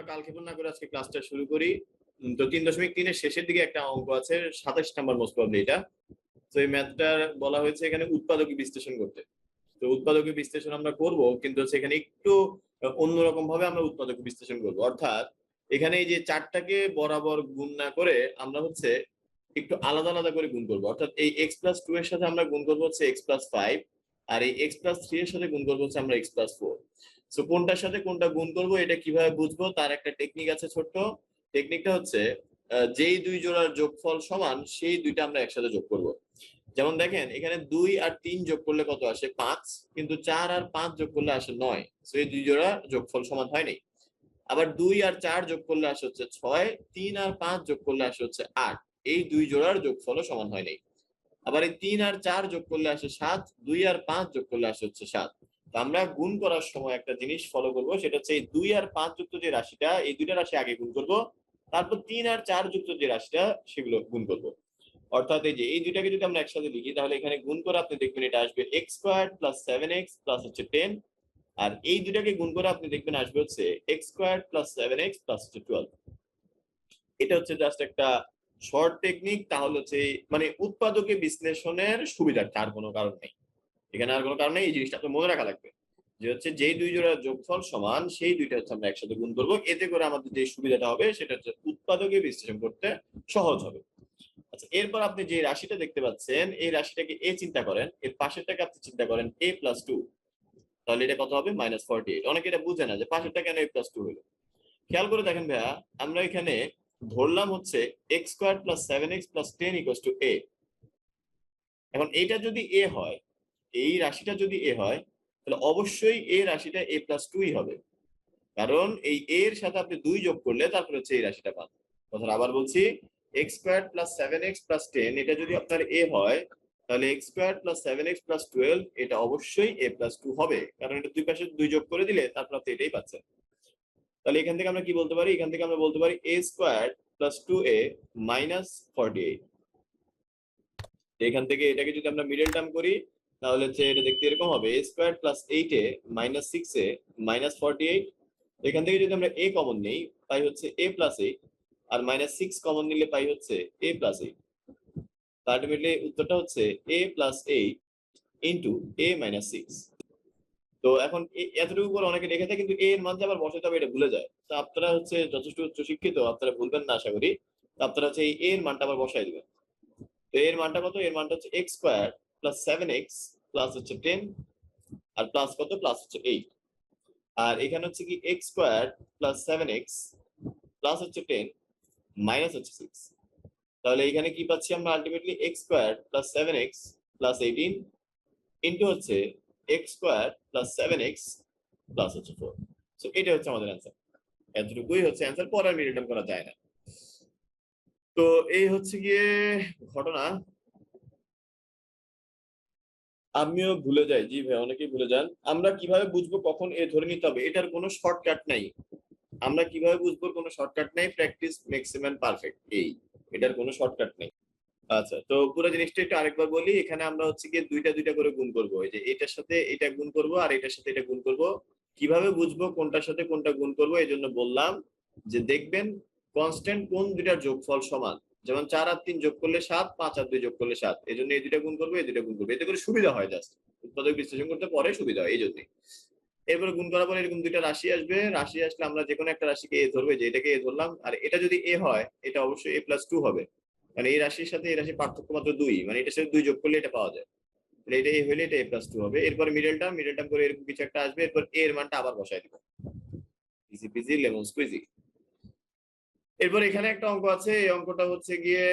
আমরা কালক্ষেপণ না করে আজকে ক্লাসটা শুরু করি। তো 3.3 এর শেষের দিকে একটা অঙ্ক আছে, 27 নাম্বার মোস্ট প্রবাবলি এটা। তো এই ম্যাথটার বলা হয়েছে এখানে উৎপাদকী বিশ্লেষণ করতে। তো উৎপাদকী বিশ্লেষণ আমরা করব, কিন্তু সেখানে একটু অন্যরকম ভাবে আমরা উৎপাদকী বিশ্লেষণ করব। অর্থাৎ এখানে এই যে 4টাকে বরাবর গুণ না করে আমরা হচ্ছে একটু আলাদা আলাদা করে গুণ করব। অর্থাৎ এই x+2 এর সাথে আমরা গুণ করব হচ্ছে x+5, আর এই x+3 এর সাথে গুণ করব হচ্ছে আমরা x+4। সো কোনটার সাথে কোনটা গুণ করব এটা কিভাবে বুঝবো তার একটা টেকনিক আছে ছোট্ট। টেকনিকটা হচ্ছে যেই দুই জোড়ার যোগফল সমান সেই দুইটা আমরা একসাথে যোগ করব। যেমন দেখেন এখানে 2 আর 3 যোগ করলে কত আসে 5, কিন্তু 4 আর 5 যোগ করলে আসে 9। সো এই দুই জোড়া যোগফল সমান হয়নি। আবার 2 আর 4 যোগ করলে আসে হচ্ছে 6, 3 আর 5 যোগ করলে আসে হচ্ছে 8। এই দুই জোড়ার যোগফলও সমান হয়নি। আবার এই 3 আর 4 যোগ করলে আসে 7, 2 আর 5 যোগ করলে আসে হচ্ছে 7। তো আমরা গুণ করার সময় একটা জিনিস ফলো করব, সেটা হচ্ছে এই 2 আর 5 যুক্ত যে রাশিটা, এই দুইটা রাশি আগে গুণ করব, তারপর 3 আর 4 যুক্ত যে রাশিটা সেগুলো গুণ করব। অর্থাৎ এই যে এই দুইটাকে যদি আমরা একসাথে লিখি তাহলে এখানে গুণ করে আপনি দেখবেন এটা আসবে x² + 7x + হচ্ছে 10। আর এই দুইটাকে গুণ করে আপনি দেখবেন আসবে হচ্ছে x² + 7x + হচ্ছে 12। এটা হচ্ছে জাস্ট একটা শর্ট টেকনিক। তাহলে হচ্ছে মানে উৎপাদকে বিশ্লেষণের সুবিধার্থে, আর কোনো কারণ নেই। এখানে আর কোনো কারণ নেই, এই জিনিসটা আপনার মনে রাখা লাগবে যে হচ্ছে যেই দুই জোড়ার যোগফল সমান সেই দুইটা হচ্ছে আমরা একসাথে গুণ করবো। এতে করে আমাদের যে সুবিধাটা হবে সেটা হচ্ছে উৎপাদকে বিশ্লেষণ করতে সহজ হবে। আচ্ছা, এরপর আপনি যে রাশিটা দেখতে পাচ্ছেন এই রাশিটাকে এ চিন্তা করেন, এর পাশেরটাকে আপনি চিন্তা করেন a+2। তাহলে এটা কত হবে -48। অনেকে এটা বুঝে না যে পাশেরটা কেন a+2 হলো। খেয়াল করে দেখেন ভাইয়া, আমরা এখানে ধরলাম হচ্ছে x² + 7x + 10 = a। এখন এইটা যদি a হয়, এই রাশিটা যদি a হয়, তাহলে অবশ্যই a রাশিটা a+2ই হবে। কারণ এই a এর সাথে আপনি 2 যোগ করলে তারপর হচ্ছে এই রাশিটা পান। কথাটা আবার বলছি, x² + 7x + 10 এটা যদি আপনার a হয়, তাহলে x² + 7x + 12 এটা অবশ্যই a+2 হবে। কারণ এটা দুই পাশে 2 যোগ করে দিলে তারপর আপনি এটাই পাচ্ছেন। তাহলে এখান থেকে আমরা কি বলতে পারি? এখান থেকে আমরা বলতে পারি a² + 2a - 48। এখান থেকে এটাকে যদি আমরা মিডল টার্ম করি তাহলে হচ্ছে এটা দেখতে এরকম হবে a² + 8a - 6a - 48। এখান থেকে যদি আমরা a কমন নেই পাই হচ্ছে a+8, আর -6 কমন নিলে পাই হচ্ছে a+8। আলটিমেটলি উত্তরটা হচ্ছে a+8 * a-6। তো এখন এতটুকু করে অনেকে লিখে থাকে, কিন্তু a এর মান যে আবার বসাতে হবে এটা ভুলে যায়। তো আপনারা হচ্ছে যথেষ্ট উচ্চ শিক্ষিত, আপনারা ভুলবেন না আশা করি। তো আপনারা হচ্ছে এই a এর মানটা আবার বসাই দিবেন। তো এর মানটা কত? এর মানটা হচ্ছে x² + 7x + হচ্ছে 10, আর প্লাস কত? প্লাস হচ্ছে 8। আর এখানে হচ্ছে কি x² + 7x + হচ্ছে 10 মাইনাস হচ্ছে 6। তাহলে এখানে কি পাচ্ছি আমরা? আলটিমেটলি x² + 7x + 18 ইনটু হচ্ছে x² + 7x + হচ্ছে 4। সো এটা হচ্ছে আমাদের অ্যান্সার। এতটুকুই হচ্ছে অ্যান্সার, পরে আর রিটার্ন করা যায় না। তো এই হচ্ছে গিয়ে ঘটনা। আমিও ভুলে যাই, জি ভাই, অনেকেই ভুলে যান। আমরা কিভাবে বুঝবো কখন এ ধরে নিতে হবে? এটার কোনো শর্টকাট নাই। আমরা কিভাবে বুঝবো? কোনো শর্টকাট নাই। Practice makes a man perfect, এই এটার কোনো শর্টকাট নেই। আচ্ছা, তো পুরো জিনিসটা একটু আরেকবার বলি। এখানে আমরা হচ্ছে গিয়ে দুইটা দুইটা করে গুণ করব। এই যে এটার সাথে এটা গুণ করব আর এটার সাথে এটা গুণ করব। কিভাবে বুঝবো কোনটার সাথে কোনটা গুণ করব? এই জন্য বললাম যে দেখবেন কনস্ট্যান্ট কোন দুইটার যোগফল সমান। যেমন 4 আর 3 যোগ করলে 7, 5 আর 2 যোগ করলে 7। এই জন্য এই দুইটা গুণ করবো, এই দুইটা গুণ করবো। এতে করে সুবিধা হয়, জাস্ট উৎপাদক বিশ্লেষণ করতে পরে সুবিধা হয় এই জন্যই। এরপরে গুণ করার পরে এরকম দুইটা রাশি আসবে। রাশি আসলে আমরা যেকোনো একটা রাশিকে এ ধরবে, যে এটাকে এ ধরলাম, আর এটা যদি এ হয় এটা অবশ্যই a+2 হবে। মানে এই রাশির সাথে এই রাশির পার্থক্য মাত্র 2, মানে এটার সাথে 2 যোগ করলে এটা পাওয়া যায়। তাহলে এটা এ হলে এটা a+2 হবে। এরপর মিডল টার্ম করে এরকম কিছু একটা আসবে। এরপর এ এর মানটা আবার বসাই দিব। Easy PG lemon squeegee. এরপর এখানে একটা অঙ্ক আছে। এই অঙ্কটা হচ্ছে গিয়ে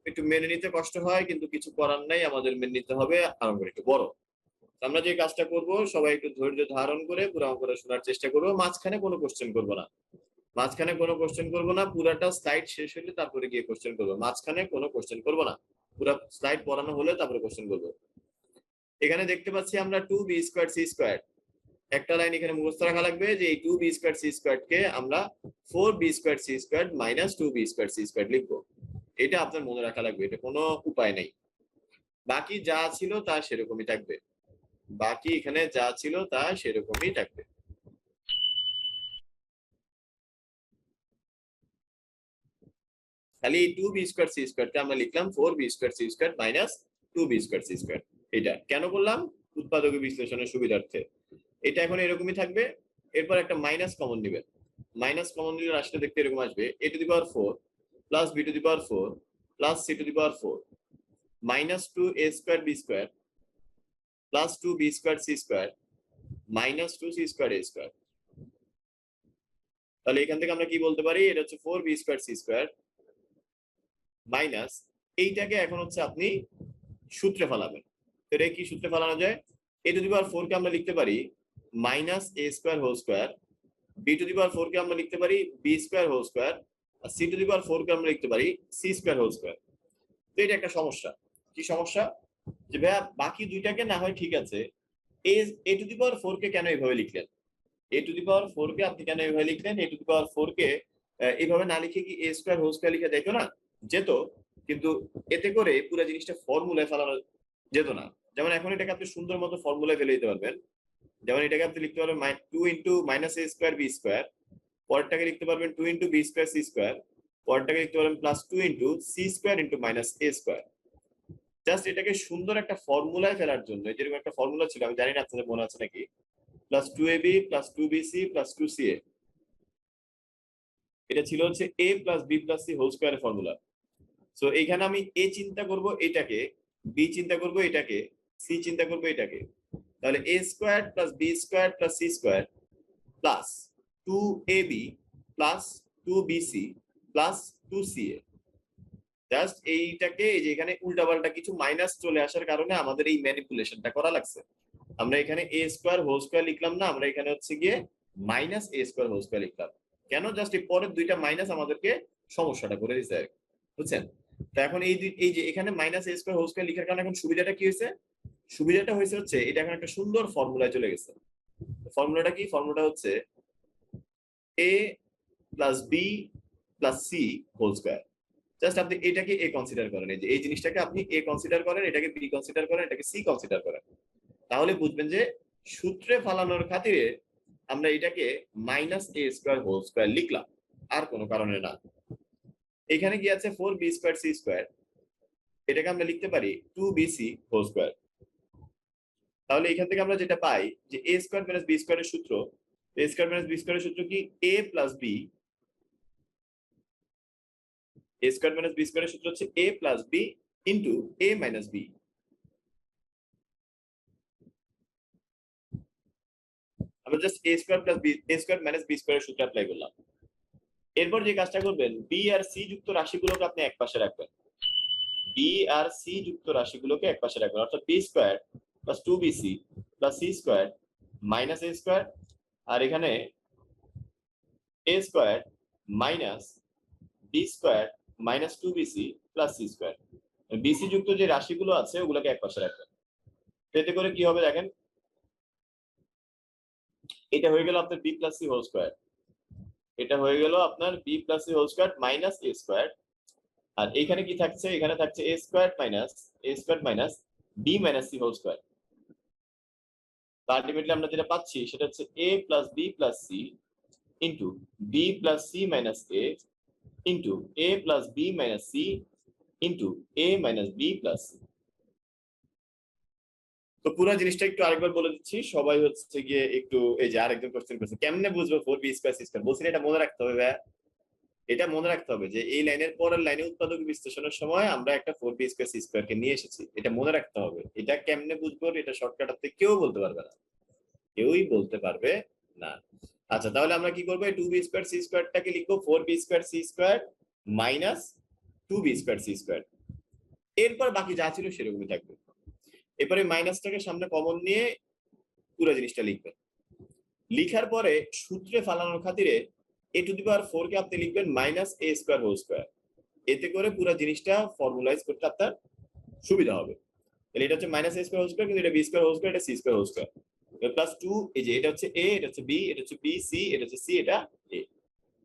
একটু মেনে নিতে কষ্ট হয়, কিন্তু কিছু করার নাই, আমাদের মেনে নিতে হবে। আর অঙ্কটা একটু বড়। আমরা যে কাজটা করব, সবাই একটু ধৈর্য ধারণ করে পুরো অঙ্কটা শোনার চেষ্টা করবো। মাঝখানে কোনো কোশ্চেন করবো না। মাঝখানে কোনো কোশ্চেন করবো না। পুরাটা স্লাইড শেষ হলে তারপরে গিয়ে কোশ্চেন করবো। মাঝখানে কোনো কোশ্চেন করবো না। পুরো স্লাইড পড়ানো হলে তারপরে কোশ্চেন করবো। এখানে দেখতে পাচ্ছি আমরা 2b² c²। একটা লাইন এখানে মুখস্থ রাখা লাগবে যে এই 2b² কে আমরা 4b² - 2b² লিখবো। এটা আপনার মনে রাখা লাগবে, এটা কোনো উপায় নেই। বাকি যা ছিল তা সেরকমই থাকবে। বাকি এখানে যা ছিল তা সেরকমই থাকবে। খালি এই 2b স্কয়ার c স্কয়ারটা আমরা লিখলাম 4b square c square minus 2b square c square. এটা কেন করলাম? উৎপাদক বিশ্লেষণের সুবিধার্থে। এটা এখন এরকমই থাকবে। এরপর একটা মাইনাস কমন নেবেন। মাইনাস কমন নিলে রাশিটা দেখতে এরকম আসবে a two the power 4 plus b to the power 4 plus c to the power 4 minus 2a square b square plus 2b square c square minus 2c square a square. তাহলে এখান থেকে আমরা কি বলতে পারি? এটা হচ্ছে 4b square c square minus এইটাকে এখন হচ্ছে আপনি সূত্রে ফেলাবেন। এটা কি সূত্রে ফেলানো যায়? a টু দি পাওয়ার 4 কে আমরা লিখতে পারি minus a square whole square, b to the power 4 কে আমরা লিখতে পারি b স্কয়ার হোল স্কয়ার, আর c টু দি পাওয়ার 4 কে আমরা লিখতে পারি c স্কয়ার হোল স্কয়ার। তো এটা একটা সমস্যা। কি সমস্যা? যে ভাইয়া বাকি দুইটাকে না হয় ঠিক আছে, a টু দি পাওয়ার 4 কে কেন এইভাবে লিখলেন? a টু দি পাওয়ার 4 কে আপনি কেন এইভাবে লিখলেন? a টু দি পাওয়ার 4 কে এইভাবে না লিখে কি a স্কয়ার হোল স্কয়ার লিখে যেত না? যেত, কিন্তু এতে করে পুরো জিনিসটা ফর্মুলায় ফেলানো যেত না। যেমন এখন এটাকে আপনি সুন্দর মতো ফর্মুলায় ফেলে দিতে পারবেন। যেমন এটাকে আপনি লিখতে পারবেন 2 into minus a square b square, পরেরটাকে লিখতে পারবেন 2 into b square c square, পরেরটাকে লিখতে পারবেন plus 2 into c square into minus a square. Just এটাকে সুন্দর একটা ফর্মুলায় ফেলার জন্য, যেরকম একটা ফর্মুলা ছিল, আমি জানি না আপনাদের মনে আছে নাকি, plus 2ab plus 2bc plus 2ca। এটা ছিল হচ্ছে a plus b plus c whole স্কয়ারের ফর্মুলা। সো এইখানে আমি a চিন্তা করব এটাকে, b চিন্তা করব এটাকে, c চিন্তা করব এটাকে। তাহলে a square plus b square plus c square plus 2ab plus 2bc plus 2ca। Just এইটাকে এই যে এখানে উল্টাপাল্টা কিছু মাইনাস চলে আসার কারণে আমাদের এই ম্যানিপুলেশনটা করা লাগছে। আমরা এখানে a স্কয়ার হোল স্কয়ার লিখলাম না, আমরা এখানে হচ্ছে গিয়ে minus a square whole square লিখলাম। কেন? জাস্ট এই পরের দুইটা মাইনাস আমাদেরকে সমস্যাটা করে দিছে আর কি। বুঝছেন? তো এখন এই যে এখানে minus a square whole square লিখার কারণে এখন সুবিধাটা কি হয়েছে? সুবিধাটা হয়েছে হচ্ছে এটা এখন একটা সুন্দর ফর্মুলায় চলে গেছে। ফর্মুলাটা কি? ফর্মুলাটা হচ্ছে a plus b plus c whole square. Just আপনি এটাকে a কনসিডার করেন, এই যে এই জিনিসটাকে আপনি a কনসিডার করেন, এটাকে b কনসিডার করেন, এটাকে c কনসিডার করেন। তাহলে বুঝবেন যে সূত্রে ফালানোর খাতিরে আমরা এটাকে minus a square whole square লিখলাম, আর কোনো কারণে না। এখানে কি আছে 4b স্কয়ার c স্কয়ার, এটাকে আমরা লিখতে পারি 2bc হোল স্কয়ার। তাহলে এখান থেকে আমরা যেটা পাই যে a স্কয়ার মাইনাস b স্কয়ারের সূত্র, a স্কয়ার মাইনাস b স্কয়ারের সূত্র কি? a plus b, a square minus b স্কয়ারের সূত্র হচ্ছে a plus b into a minus b। আমরা just a square plus b, a square minus b স্কয়ারের সূত্র apply করলাম। এরপর যে কাজটা করবেন, b আর c যুক্ত রাশিগুলোকে আপনি একপাশে রাখবেন। b আর c যুক্ত রাশিগুলোকে একপাশে রাখবেন, অর্থাৎ b square plus 2bc plus c square minus a square, আর এখানে a square minus b square minus 2bc plus c square. bc যুক্ত যে রাশিগুলো আছে ওগুলোকে একপাশে রাখবেন। এতে করে কি হবে দেখেন, এটা হয়ে গেল আপনার b plus c whole square, এটা হয়ে গেল আপনার b plus c whole square minus a square. আর এখানে কি থাকছে? এখানে থাকছে a square minus b minus c whole square. Ultimately আমরা যেটা পাচ্ছি সেটা হচ্ছে a plus b plus c into b plus c minus a into a plus b minus c into a minus b plus c। তো পুরো জিনিসটা একটু আরেকবার বলে দিচ্ছি, সবাই হচ্ছে গিয়ে একটু এই যে আরেকজন কোশ্চেন করছে কেমনে বুঝবো 4b স্কয়ার c স্কয়ার। বলছি এটা মনে রাখতে হবে ভাই, এটা মনে রাখতে হবে যে এই লাইনের পরের লাইনে উৎপাদক বিশ্লেষণের সময় আমরা একটা 4b স্কয়ার c স্কয়ার কে নিয়ে এসেছি, এটা মনে রাখতে হবে। এটা কেমনে বুঝবো? এটা শর্টকাট আপনি কেউ বলতে পারবে না, কেউই বলতে পারবে না। আচ্ছা, তাহলে আমরা কি করবো? 2b স্কয়ার c স্কয়ারটাকে লিখবো 4b square c square minus 2b square c square. এরপর বাকি যা ছিল সেরকমই থাকবে। এরপরে মাইনাসটাকে সামনে কমন নিয়ে পুরো জিনিসটা লিখবেন। লিখার পরে সূত্রে ফালানোর খাতিরে a টু দি পাওয়ার 4 কে আপনি লিখবেন minus a square whole square. এতে করে পুরো জিনিসটা ফর্মুলাইজ করতে আপনার সুবিধা হবে। তাহলে এটা হচ্ছে minus a square whole square, কিন্তু এটা b স্কয়ার হোল স্কয়ার, এটা c square whole square plus 2, এই যে এটা হচ্ছে a, এটা হচ্ছে b, এটা হচ্ছে b c, এটা হচ্ছে c, এটা a।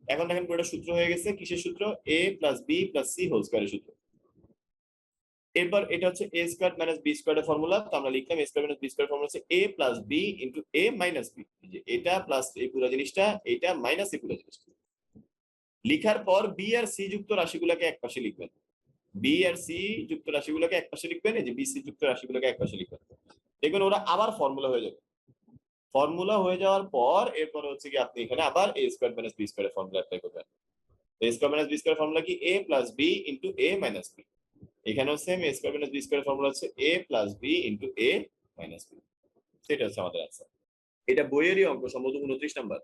এখন দেখেন পুরোটা সূত্র হয়ে গেছে। কিসের সূত্র? a plus b plus c whole স্কয়ারের সূত্র। এরপর এটা হচ্ছে a স্কয়ার মাইনাস b স্কয়ারের ফর্মুলা, তো আমরা লিখলাম a square minus b square formula হচ্ছে a plus b into a minus b। এই যে এটা প্লাস এই পুরো জিনিসটা, এটা মাইনাস এই পুরো জিনিসটা। লিখার পর বি আর সি যুক্ত রাশিগুলোকে একপাশে লিখবেন। বি আর সি যুক্ত রাশিগুলোকে একপাশে লিখবেন, এই যে বি সি যুক্ত রাশিগুলোকে একপাশে লিখবেন। দেখবেন ওরা আবার ফর্মুলা হয়ে যাবে। ফর্মুলা হয়ে যাওয়ার পর এরপর হচ্ছে কি আপনি এখানে আবার a square minus b square formula apply করবেন। A square minus b square formula কি? A plus b into a minus b. এখানেও same, a square minus b square formula হচ্ছে a plus b into a minus b. সেটা হচ্ছে আমাদের answer. এটা বইয়েরই অঙ্ক, সম্ভবত 29 নাম্বার।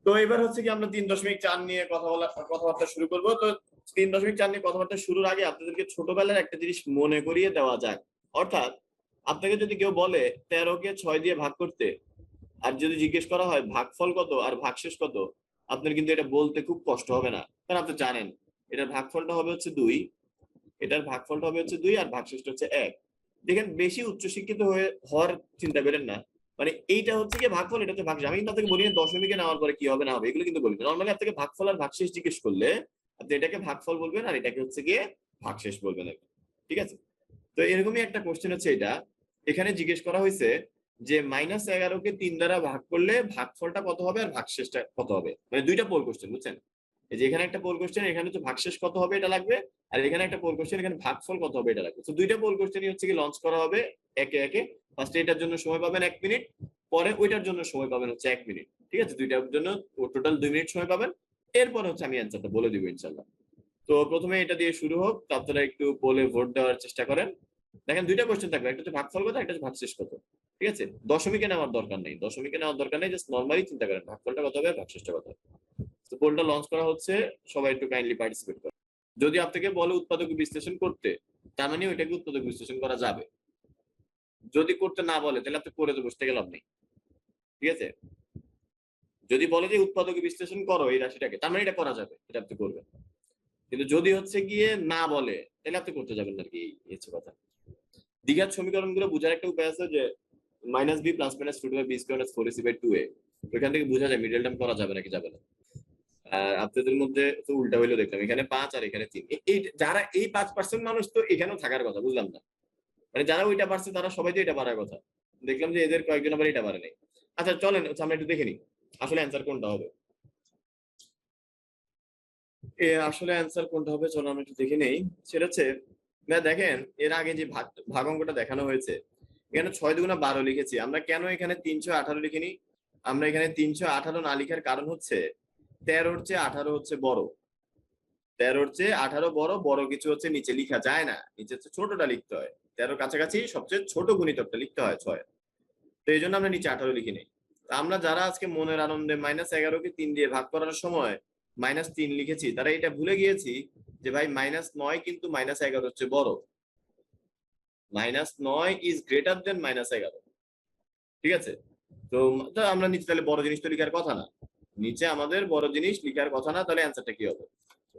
তো এবার হচ্ছে কি আমরা 3.4 নিয়ে কথাবার্তা শুরু করব। তো 3.4 নিয়ে কথাবার্তা শুরুর আগে আপনাদেরকে ছোটবেলার একটা জিনিস মনে করিয়ে দেওয়া যাক। অর্থাৎ আপনাকে যদি কেউ বলে 13কে 6 দিয়ে ভাগ করতে, আর যদি জিজ্ঞেস করা হয় ভাগফল কত আর ভাগশেষ কত, আপনার কিন্তু এটা বলতে খুব কষ্ট হবে না, কারণ আপনি জানেন এটার ভাগফলটা হবে হচ্ছে 2, এটার ভাগফলটা হবে হচ্ছে 2 আর ভাগশেষটা হচ্ছে 1। দেখেন বেশি উচ্চশিক্ষিত হওয়ার চিন্তা করেন না, মানে এইটা হচ্ছে কি ভাগফল, এটা হচ্ছে ভাগশেষ। আমি কিন্তু আপনাকে বলি না দশমিকে নেওয়ার পরে কি হবে না হবে, এগুলো কিন্তু বলি না। নর্মালি আপনাকে ভাগফল আর ভাগশেষ জিজ্ঞেস করলে আপনি এটাকে ভাগফল বলবেন আর এটাকে হচ্ছে গিয়ে ভাগশেষ বলবেন, ঠিক আছে? তো এরকমই একটা কোশ্চেন হচ্ছে এটা। এখানে জিজ্ঞেস করা হয়েছে যে -11কে 3 দ্বারা ভাগ করলে ভাগফলটা কত হবে আর ভাগশেষটা কত হবে, মানে দুইটা পোল কোশ্চেন, বুঝছেন? এই যে এখানে একটা পোল কোশ্চেন, এখানে হচ্ছে ভাগশেষ কত হবে এটা লাগবে, আর এখানে একটা পোল কোশ্চেন, এখানে ভাগফল কত হবে এটা লাগবে। তো দুইটা পোল কোশ্চেনই হচ্ছে কি লঞ্চ করা হবে একে একে। ফার্স্টে এটার জন্য সময় পাবেন 1 মিনিট, পরে ওইটার জন্য সময় পাবেন হচ্ছে 1 মিনিট, ঠিক আছে? দুইটার জন্য টোটাল 2 মিনিট সময় পাবেন। এরপর হচ্ছে আমি অ্যান্সারটা বলে দিব ইনশাল্লাহ। তো প্রথমে এটা দিয়ে শুরু হোক, তো আপনারা একটু পোলে ভোট দেওয়ার চেষ্টা করেন। দেখেন দুইটা কোশ্চেন থাকবে, একটা হচ্ছে ভাগফল কত, একটা হচ্ছে ভাগশেষ কত, ঠিক আছে? দশমিকে নেওয়ার দরকার নেই, দশমিকে নেওয়ার দরকার নেই, জাস্ট নরমালি চিন্তা করেন ভাগফলটা কত হবে, ভাগশেষটা কত হবে। তো পোলটা লঞ্চ করা হচ্ছে, সবাই একটু কাইন্ডলি পার্টিসিপেট করেন। যদি আপনাকে বলে উৎপাদক বিশ্লেষণ করতে, তার মানে ওইটাকে উৎপাদক বিশ্লেষণ করা যাবে। যদি করতে না বলে তাহলে আপনি করে বসতে গেলে লাভ নেই, ঠিক আছে? যদি বলে যে উৎপাদক বিশ্লেষণ করো এই রাশিটাকে, তার মানে এটা করা যাবে, এটা আপনি করবেন। কিন্তু যদি হচ্ছে গিয়ে না বলে তাহলে আপনি করতে যাবেন আর কি, এই হচ্ছে কথা। দ্বিঘাত সমীকরণগুলো বোঝার একটা উপায় আছে যে -b plus minus √b² - 4ac/2a। ওইখান থেকে বোঝা যায় মিডল টার্ম করা যাবে নাকি যাবে না। আর আপনাদের মধ্যে তো উল্টা হইলো দেখলাম, এখানে 5 আর এখানে 3। এই যারা এই 5% মানুষ তো এখানেও থাকার কথা, বুঝলাম না। মানে যারা ওইটা পারছে তারা সবাই তো এটা পারার কথা। দেখলাম যে এদের কয়েকজন আবার এটা পারে নাই। আচ্ছা চলেন আমরা একটু দেখে নিই আসলে অ্যান্সার কোনটা হবে। আসলে অ্যান্সার কোনটা হবে চলো আমরা একটু দেখে নেই। সেটা হচ্ছে দেখেন এর আগে যে ভাগ অঙ্কটা দেখানো হয়েছে, এখানে 6 দুগুণা 12 লিখেছি। আমরা কেন এখানে 318 লিখিনি? আমরা এখানে 318 না লিখার কারণ হচ্ছে 13-র চেয়ে 18 হচ্ছে বড়। 13-র চেয়ে 18 বড়, বড় কিছু হচ্ছে নিচে লিখা যায় না, নিচে হচ্ছে ছোটটা লিখতে হয়। 13-র কাছাকাছি সবচেয়ে ছোট গুণিতকটা লিখতে হয় 6। তো এই জন্য আমরা নিচে 18 লিখি নেই। আমরা যারা আজকে মনের আনন্দে -11কে 3 দিয়ে ভাগ করার সময় -3 লিখেছি, তারা এটা ভুলে গিয়েছি যে ভাই -9 কিন্তু -11 হচ্ছে বড়। -9 ইজ গ্রেটার দেন -11, ঠিক আছে? তো আমরা নিচে তাহলে বড় জিনিস তো লিখার কথা না, নিচে আমাদের বড় জিনিস লিখার কথা না, তাহলে অ্যান্সারটা কি হবে?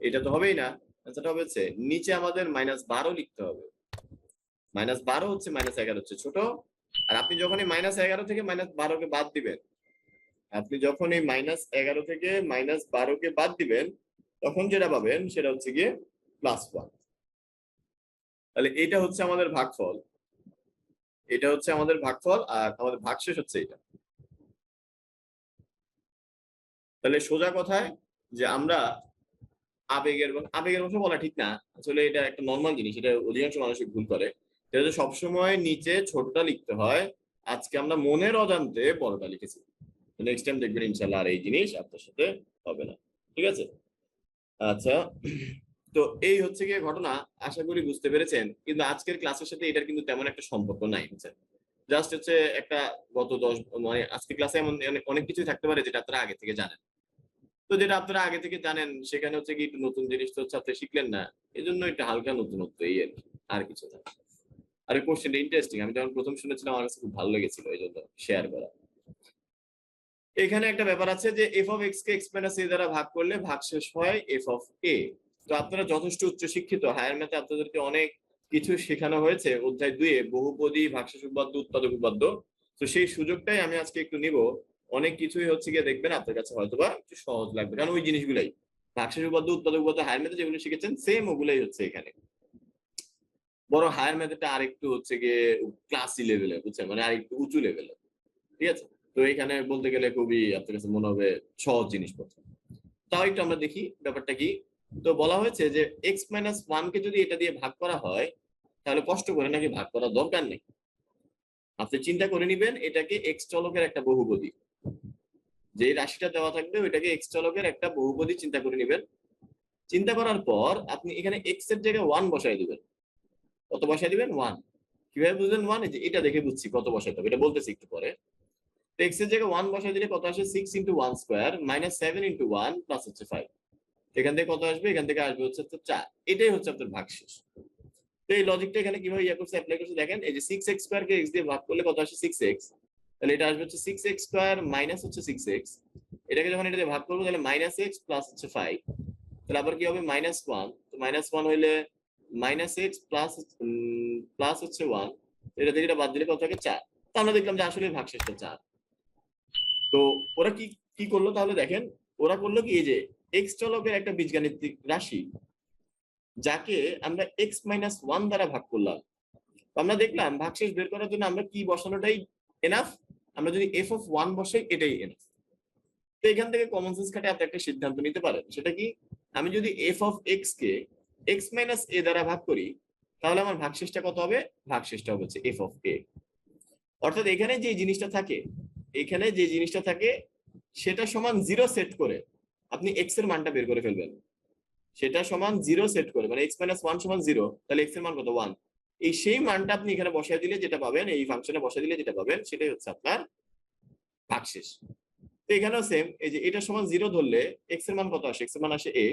এটা তো হবেই না। অ্যান্সারটা হবে হচ্ছে নিচে আমাদের -12 লিখতে হবে। -12 হচ্ছে -11 হচ্ছে ছোট। আর আপনি যখন এই -11 থেকে -12কে বাদ দিবেন, আপনি যখন এই -11 থেকে -12কে বাদ দিবেন, তখন যেটা পাবেন সেটা হচ্ছে গিয়ে +1। তাহলে এটা হচ্ছে আমাদের ভাগফল, এটা হচ্ছে আমাদের ভাগফল, আর আমাদের ভাগশেষ হচ্ছে এটা। তাহলে সোজা কথায় যে আমরা আবেগের ভাষা বলা ঠিক না, আসলে এটা একটা নর্মাল জিনিস, এটা অধিকাংশ মানুষই ভুল করে। সেটা হচ্ছে সবসময় নিচে ছোটটা লিখতে হয়। আজকে আমরা মনের অজান্তে বড়টা লিখেছি, নেক্সট টাইম দেখবেন ইনশাল্লাহ আর এই জিনিস আপনার সাথে হবে না, ঠিক আছে? আচ্ছা, তো এই হচ্ছে গিয়ে ঘটনা। আশা করি বুঝতে পেরেছেন, কিন্তু আজকের ক্লাসের সাথে এটার কিন্তু তেমন একটা সম্পর্ক নাই, বুঝছেন? জাস্ট হচ্ছে একটা গত 10 মানে আজকে ক্লাসে এমন অনেক কিছুই থাকতে পারে যেটা আপনারা আগে থেকে জানেন। তো যেটা আপনারা আগে থেকে জানেন সেখানে হচ্ছে কি একটু নতুন জিনিস তো হচ্ছে আপনি শিখলেন না, এই জন্য একটু হালকা নতুনত্ব, এই আর কি, আর কিছু না। আর কোশ্চেনটা ইন্টারেস্টিং, আমি যখন প্রথম শুনেছিলাম আমার কাছে খুব ভালো লেগেছিল, এই জন্য শেয়ার করা। এখানে একটা ব্যাপার আছে যে f(x) কে x - a দ্বারা ভাগ করলে ভাগশেষ হয় f(a). তো আপনারা যথেষ্ট উচ্চশিক্ষিত, হায়ার ম্যাথে আপনাদেরকে অনেক কিছু শেখানো হয়েছে অধ্যায় 2-এ, বহুপদী, ভাগশেষ উপপাদ্য, উৎপাদক উপপাদ্য। তো সেই সুযোগটাই আমি আজকে একটু নিব। অনেক কিছুই হচ্ছে গিয়ে দেখবেন আপনার কাছে হয়তোবা একটু সহজ লাগবে, কারণ ওই জিনিসগুলাই ভাগশেষ উপপাদ্য, উৎপাদক উপপাদ্য হায়ার ম্যাথে যেগুলো শিখেছেন সেম ওগুলাই হচ্ছে এখানে। বড় হায়ার ম্যাথটা আরেকটু হচ্ছে গিয়ে ক্লাসি লেভেলে, বুঝছেন, মানে আরেকটু উঁচু লেভেলে, ঠিক আছে? তো এখানে বলতে গেলে খুবই আপনার কাছে মনে হবে সহজ জিনিসপত্র। তাও একটু আমরা দেখি ব্যাপারটা কি। তো বলা হয়েছে যে x মাইনাস ওয়ান কে যদি এটা দিয়ে ভাগ করা হয় তাহলে কষ্ট করে নাকি ভাগ করার দরকার নেই। আপনি চিন্তা করে নিবেন এটাকে x চলকের একটা বহুপদী, যে রাশিটা দেওয়া থাকবে ওইটাকে x চলকের একটা বহুপদী চিন্তা করে নিবেন। চিন্তা করার পর আপনি এখানে x এর জায়গায় 1 বসাই দিবেন। কত বসাই দিবেন? 1। কিভাবে বুঝলেন 1? যে এটা দেখে বুঝছি কত বসাইতে হবে, এটা বলতেছি একটু পরে। তো x এর জায়গায় 1 বসাই দিলে কত আসে? 6 * 1 স্কয়ার মাইনাস 7 * 1 প্লাস হচ্ছে 5। এখান থেকে কত আসবে? এখান থেকে আসবে হচ্ছে 4। এটাই হচ্ছে আপনার ভাগশেষ। তো এই লজিকটা এখানে কিভাবে করছে, অ্যাপ্লাই করছে দেখেন। এই যে 6x স্কয়ার কে x দিয়ে ভাগ করলে কত আসে? 6x। তাহলে এটা আসবে হচ্ছে 6x স্কয়ার মাইনাস হচ্ছে 6x। এটাকে যখন এটা দিয়ে ভাগ করবো তাহলে -x প্লাস হচ্ছে 5। তাহলে আবার কি হবে? -1। তো -1 হইলে -x প্লাস হচ্ছে 1। এটা থেকে এটা বাদ দিলে কত থাকে? 4। তো আমরা দেখলাম যে আসলে ভাগশেষটা 4। তো ওরা কি কি করলো তাহলে দেখেন। ওরা করলো কি, এই যে x চলকের একটা বীজগাণিতিক রাশি যাকে আমরা x মাইনাস 1 দ্বারা ভাগ করলাম। তো আমরা দেখলাম ভাগশেষ বের করার জন্য আমরা কি বসানোটাই এনাফ। আমরা যদি f অফ 1 বসাই এটাই এনাফ। তো এখান থেকে কমন সেন্স খাটে আপনি একটা সিদ্ধান্ত নিতে পারেন। সেটা কি? আমি যদি f of x K x minus a দ্বারা ভাগ করি তাহলে আমার ভাগশেষটা কত হবে? ভাগশেষটা হচ্ছে f অফ a। অর্থাৎ এখানে যে জিনিসটা থাকে, এখানে যে জিনিসটা থাকে সেটা সমান 0 সেট করে আপনি x এর মানটা বের করে ফেলবেন। সেটা সমান 0 সেট করে, মানে x মাইনাস 1 সমান 0, তাহলে x এর মান কত? 1। এই সেই মানটা আপনি এখানে বসায় দিলে যেটা পাবেন, এই ফাংশনে বসায় দিলে যেটা পাবেন সেটাই হচ্ছে আপনার ভাগশেষ। তো এখানেও সেম, এই যে এটা সমান 0 ধরলে x এর মান কত আসে? x এর মান আসে a।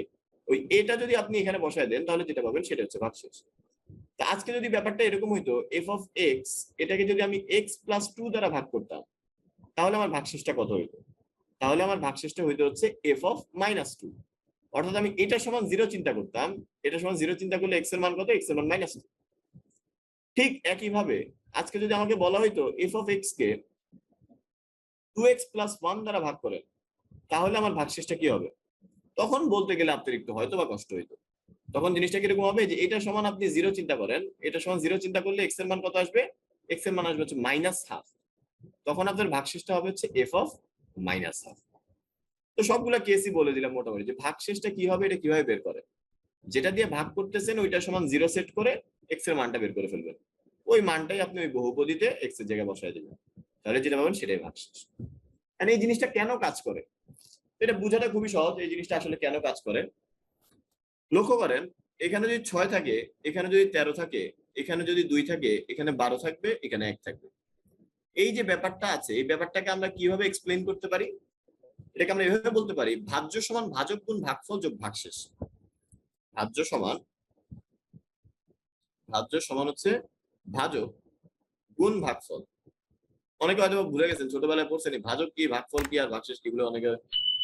ওই এটা যদি আপনি এখানে বসায় দেন তাহলে যেটা পাবেন সেটা হচ্ছে ভাগশেষ। তো আজকে যদি ব্যাপারটা এরকম হইতো, f অফ x এটাকে যদি আমি x প্লাস 2 দ্বারা ভাগ করতাম তাহলে আমার ভাগশেষটা কত হইতো? তাহলে আমার ভাগশেষটা হইতো হচ্ছে f অফ মাইনাস 2। অর্থাৎ আমি এটা সমান 0 চিন্তা করতাম, এটা সমান 0 চিন্তা করলে x এর মান কত? x এর মান -2। ঠিক একইভাবে আজকে যদি আমাকে বলা হইতো f of x K 2x plus 1 দ্বারা ভাগ করেন তাহলে আমার ভাগশেষটা কি হবে? তখন বলতে গেলে আপনার একটু হয়তো বা কষ্ট হইতো। তখন জিনিসটা কিরকম হবে, যে এটা সমান আপনি 0 চিন্তা করেন, এটা সমান 0 চিন্তা করলে x এর মান কত আসবে? x এর মান আসবে হচ্ছে -1/2। তখন আপনার ভাগশেষটা হবে হচ্ছে f অফ -1/2। তো সবগুলা কেসই বলে দিলাম মোটামুটি, যে ভাগশেষটা কি হবে এটা কিভাবে বের করে। যেটা দিয়ে ভাগ করতেছেন ওইটা সমান 0 সেট করে x এর মানটা বের করে ফেলবেন। ওই মানটাই আপনি ওই বহুপদীতে x এর জায়গায় বসায় দিবেন, তাহলে যেটা পাবেন সেটাই ভাগশেষ। আর এই জিনিসটা কেন কাজ করে এটা বোঝাটা খুবই সহজ। এই জিনিসটা আসলে কেন কাজ করে লক্ষ্য করেন। এখানে যদি 6 থাকে, এখানে যদি 13 থাকে, এখানে যদি 2 থাকে, এখানে 12 থাকবে, এখানে 1 থাকবে। এই যে ব্যাপারটা আছে, এই ব্যাপারটাকে আমরা কিভাবে এক্সপ্লেইন করতে পারি? এটাকে আমরা এভাবে বলতে পারি, ভাজ্য সমান ভাজক গুণ ভাগফল যোগ ভাগশেষ। ভাজ্য সমান হচ্ছে ভাজক গুণ ভাগফল। অনেকে হয়তো ভুলে গেছেন, ছোটবেলায় পড়ছেন ভাজক কি, ভাগফল কি, আর ভাগশেষ কি, গুলো অনেকে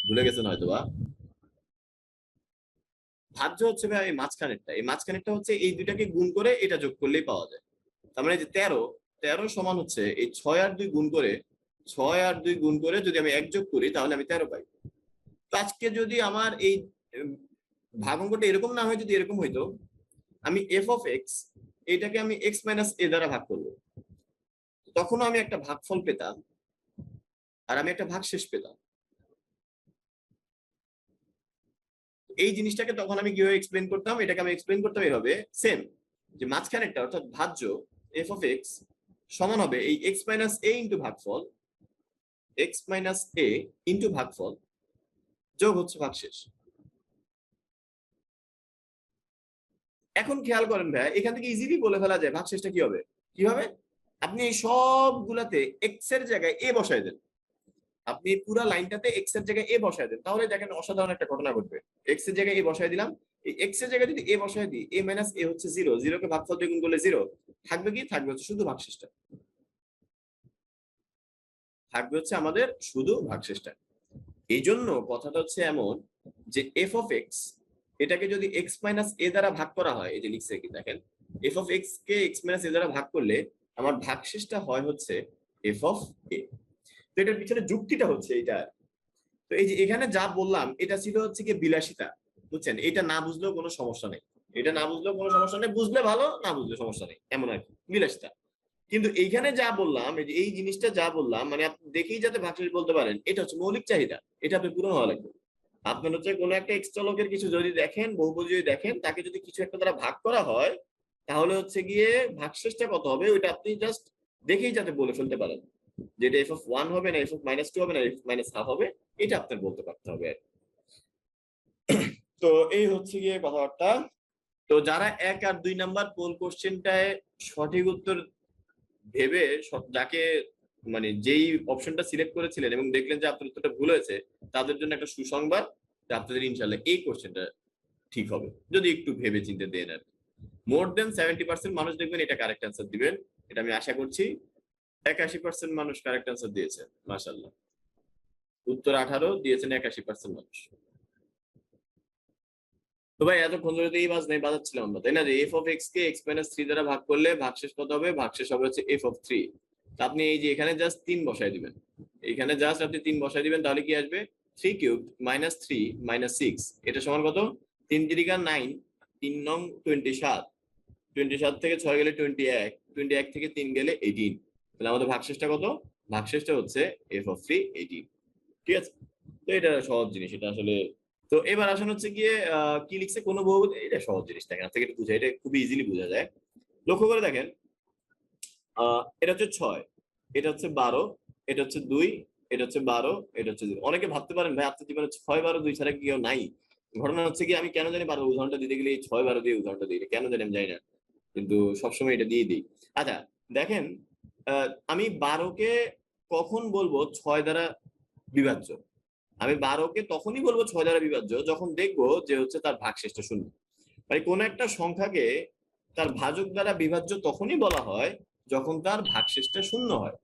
ভুলে গেছেন হয়তোবা। ভাজ্য হচ্ছে ভাই এই মাঝখানেরটা, এই মাঝখানেরটা হচ্ছে এই দুইটাকে গুণ করে এটা যোগ করলেই পাওয়া যায়। তার মানে যে 13 সমান হচ্ছে এই 6 আর 2 গুণ করে, 6 আর 2 গুণ করে যদি আমি 1 যোগ করি তাহলে আমি 13 পাই। তো আজকে যদি আমার এই ভাগ অঙ্কটা এরকম না হয়, যদি এরকম হইতো আমি f অফ x এটাকে আমি x মাইনাস a দ্বারা ভাগ করব, তখনও আমি একটা ভাগফল পেতাম আর আমি একটা ভাগশেষ পেতাম। এই জিনিসটাকে তখন আমি কিভাবে এক্সপ্লেইন করতাম? এটাকে আমি এক্সপ্লেইন করতাম এভাবে সেম, যে মাঝখানেরটা অর্থাৎ ভাজ্য f অফ x সমান হবে এই x মাইনাস a ইন্টু ভাগফল, x মাইনাস a ইন্টু ভাগফল যোগ হচ্ছে ভাগশেষ। এখন খেয়াল করেন ভাই, এখান থেকে ইজিলি বলে ফেলা যায় ভাগশেষটা কি হবে। কিভাবে? আপনি এই সবগুলাতে x এর জায়গায় a বসায় দেন, আপনি পুরো লাইনটাতে x এর জায়গায় a বসায় দেন, তাহলে দেখেন অসাধারণ একটা ঘটনা ঘটবে। x এর জায়গায় a বসায় দিলাম, এই x এর জায়গায় যদি a বসায় দিই, a মাইনাস a হচ্ছে 0, 0 কে ভাগফল দিয়ে গুণ করলে 0 থাকবে, কি থাকবে হচ্ছে শুধু ভাগশেষটা, থাকবে হচ্ছে আমাদের শুধু ভাগশেষটা। এই জন্য কথাটা হচ্ছে এমন যে f অফ x এটাকে যদি x মাইনাস a দ্বারা ভাগ করা হয়, এই যে লিখছে কি দেখেন, f of x K x minus a দ্বারা ভাগ করলে আমার ভাগশেষটা হয় হচ্ছে f অফ a। তো এটার পিছনে যুক্তিটা হচ্ছে এইটা। তো এই যে এখানে যা বললাম এটা ছিল হচ্ছে কি বিলাসিতা, বুঝছেন? এটা না বুঝলেও কোনো সমস্যা নেই, এটা না বুঝলেও কোনো সমস্যা নেই, বুঝলে ভালো, না বুঝলে সমস্যা নেই, এমন আর কি বিলাসিতা। কিন্তু এইখানে যা বললাম, এই যে এই জিনিসটা যা বললাম, মানে আপনি দেখেই যাতে ভাগশেষ বলতে পারেন, এটা হচ্ছে মৌলিক চাহিদা, এটা আপনি পূরণ হওয়া লাগবে। আপনার হচ্ছে কোনো একটা এক্স চলকের কিছু যদি দেখেন, বহুপদী যদি দেখেন, তাকে যদি কিছু একটা দ্বারা ভাগ করা হয়, তাহলে হচ্ছে গিয়ে ভাগশেষটা কত হবে ওইটা আপনি জাস্ট দেখেই যাতে বলে ফেলতে পারেন, যে এটা f(1) হবে না f(-2) হবে না f(-1/2) হবে, এটা আপনার বলতে পারতে হবে আর কি। তো এই হচ্ছে গিয়ে কথাবার্তা। তো যারা 1 আর 2 নাম্বার পোল কোশ্চেনটায় সঠিক উত্তর ভেবে যাকে মানে যেই অপশনটা সিলেক্ট করেছিলেন এবং দেখলেন যে আপনার উত্তরটা ভুল হয়েছে, তাদের জন্য একটা সুসংবাদ যে আপনাদের ইনশাল্লাহ এই কোশ্চেনটা ঠিক হবে, যদি একটু ভেবে চিন্তে দেন আর কি। মোর দেন 70% মানুষ দেখবেন এটা কারেক্ট অ্যান্সার দিবেন, এটা আমি আশা করছি। 81% মানুষ কারেক্ট অ্যান্সার দিয়েছে, মাশাআল্লাহ। উত্তর 18 দিয়েছেন 81% মানুষ। তো ভাই এতক্ষণ ধরে তো এই বাজ নাই বাজাচ্ছিলাম আমরা, তাই না, যে f(x) কে x-3 দ্বারা ভাগ করলে ভাগশেষ কত হবে, ভাগশেষ হবে হচ্ছে f(3). আপনি এই যে এখানে জাস্ট 3 বসাই দিবেন, এখানে জাস্ট আপনি 3 বসাই দিবেন, তাহলে কি আসবে 3³ - 3 - 6, এটা সমান কত, 3 3 9, 3 নং 27, 27 থেকে 6 গেলে 21, 21 থেকে 3 গেলে 18, তাহলে আমাদের ভাগশেষটা কত, ভাগশেষটা হচ্ছে f(3) 18। ঠিক আছে, তো এটা সহজ জিনিস, এটা আসলে। তো এবার আসেন হচ্ছে গিয়ে কি লিখছে কোন বহুপদী, এটা সহজ জিনিস, দেখেন থেকে এটা বুঝা, এটা খুবই ইজিলি বোঝা যায়। লক্ষ্য করে দেখেন, এটা হচ্ছে 6, এটা হচ্ছে 12, এটা হচ্ছে 2, এটা হচ্ছে 12, এটা হচ্ছে 2। অনেকে ভাবতে পারেন ভাই আপনার জীবনে 6 12 2 ছাড়া কি কেউ নাই। ঘটনা হচ্ছে কি, আমি কেন জানি বারবার উদাহরণটা দিতে গেলে এই 6 12 দিয়ে উদাহরণটা দিই, কেন জানি আমি জানি না, কিন্তু সবসময় এটা দিয়ে দিই। আচ্ছা দেখেন, আমি 12কে কখন বলবো 6 দ্বারা বিভাজ্য, আমি 12কে তখনই বলবো 6 দ্বারা বিভাজ্য যখন দেখবো যে হচ্ছে তার ভাগশেষটা শূন্য। মানে কোন একটা সংখ্যাকে তার ভাজক দ্বারা বিভাজ্য তখনই বলা হয় যখন তার ভাগশেষটা শূন্য হয়।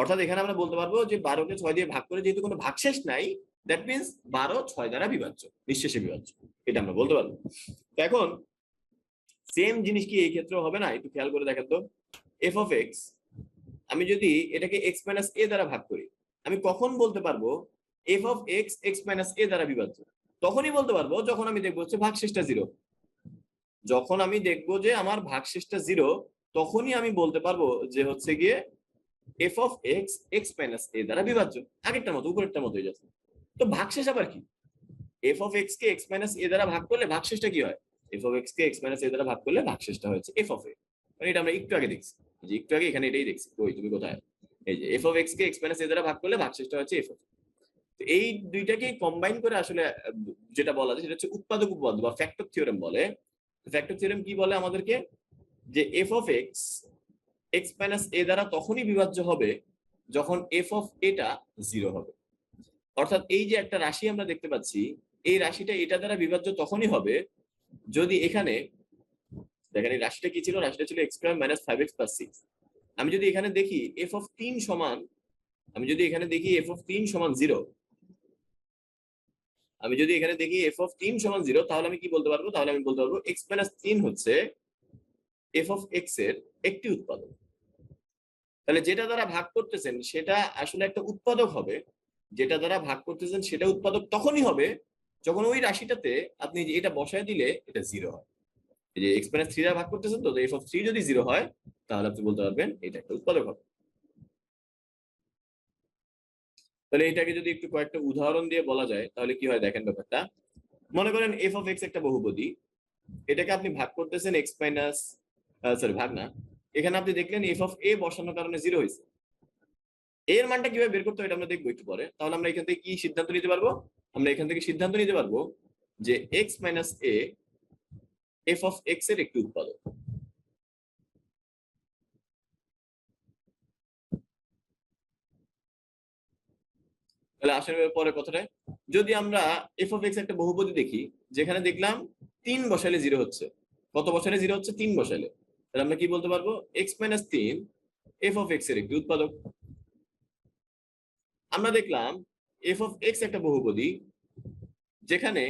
অর্থাৎ এখানে আমরা বলতে পারবো যে 12কে 6 দিয়ে ভাগ করে যেহেতু কোনো ভাগশেষ নাই, দ্যাট মিনস 12 6 দ্বারা বিভাজ্য, নিঃশেষে বিভাজ্য, এটা আমরা বলতে পারবো। এখন সেম জিনিস কি এই ক্ষেত্রে হবে না, একটু খেয়াল করে দেখেন তো। f(x) আমি যদি এটাকে x-a দ্বারা ভাগ করি, আমি কখন বলতে পারবো f(x) x-a দ্বারা বিভাজ্য, তখনই বলতে পারবো যখন আমি দেখবো হচ্ছে ভাগশেষটা 0। যখন আমি দেখবো যে আমার ভাগশেষটা 0, তখনই আমি বলতে পারবো যে হচ্ছে গিয়ে f(x) x-a দ্বারা বিভাজ্য, আগেরটার মতো উপরেরটার মতো হয়ে যাচ্ছে। তো ভাগশেষ আবার কি, f(x) কে x-a দ্বারা ভাগ করলে ভাগশেষটা কি হয়, f(x) কে x-a দ্বারা ভাগ করলে ভাগশেষটা হচ্ছে f(a), মানে এটা আমরা একটু আগে দেখছি, যে একটু আগে এখানে এটাই দেখছি, কই তুমি কোথায়, এই যে f(x) কে x-a দ্বারা ভাগ করলে ভাগশেষটা হচ্ছে f(a)। তো এই দুইটাকে কম্বাইন করে আসলে যেটা বলা যায় সেটা হচ্ছে উৎপাদক উপপাদ্য বা ফ্যাক্টর থিওরেম বলে। ফ্যাক্টর থিওরেম কি বলে আমাদেরকে, যে f(x) x-a দ্বারা তখনই বিভাজ্য হবে যখন f(a) টা 0 হবে। অর্থাৎ এই যে একটা রাশি আমরা দেখতে পাচ্ছি, এই রাশিটা এটা দ্বারা বিভাজ্য তখনই হবে যদি এখানে দেখেন এই রাশিটা কি ছিল, রাশিটা ছিল x² - 5x + 6। আমি যদি এখানে দেখি f(3) সমান, আমি যদি এখানে দেখি f(3) সমান 0, আমি যদি এখানে দেখি f(3) সমান 0, তাহলে আমি কি বলতে পারবো, তাহলে আমি বলতে পারবো x-3 হচ্ছে f(x) এর একটি উৎপাদক। তাহলে যেটা দ্বারা ভাগ করতেছেন সেটা আসলে একটা উৎপাদক হবে, যেটা দ্বারা ভাগ করতেছেন সেটা উৎপাদক তখনই হবে যখন ওই রাশিটাতে আপনি এটা বসায় দিলে এটা 0 হয়। এই যে x-3 দ্বারা ভাগ করতেছেন, তো f(3) যদি 0 হয় তাহলে আপনি বলতে পারবেন এটা একটা উৎপাদক হবে। তাহলে এটাকে যদি একটু কয়েকটা উদাহরণ দিয়ে বলা যায় তাহলে কি হয় দেখেন ব্যাপারটা। মনে করেন f(x) একটা বহুপদী, এটাকে আপনি ভাগ করতেছেন x মাইনাস, সরি ভাগ না, এখানে আপনি দেখলেন f(a) বসানোর কারণে 0 হয়েছে। এর মানটা কিভাবে বের করতে হয় এটা আমরা দেখবো একটু পরে। তাহলে আমরা এখান থেকে কি সিদ্ধান্ত নিতে পারবো, আমরা এখান থেকে সিদ্ধান্ত নিতে পারবো যে x - a f(x) এর একটি উৎপাদক। তাহলে আসলে পরে কথাটা, যদি আমরা f(x) একটা বহুপদী দেখি যেখানে দেখলাম 3 বসালে 0 হচ্ছে, কত বসালে 0 হচ্ছে, 3 বসালে, তাহলে আমরা কি বলতে পারবো x - 3 f(x) এর একটি উৎপাদক। আমরা দেখলাম f(x) একটা বহুপদী যেখানে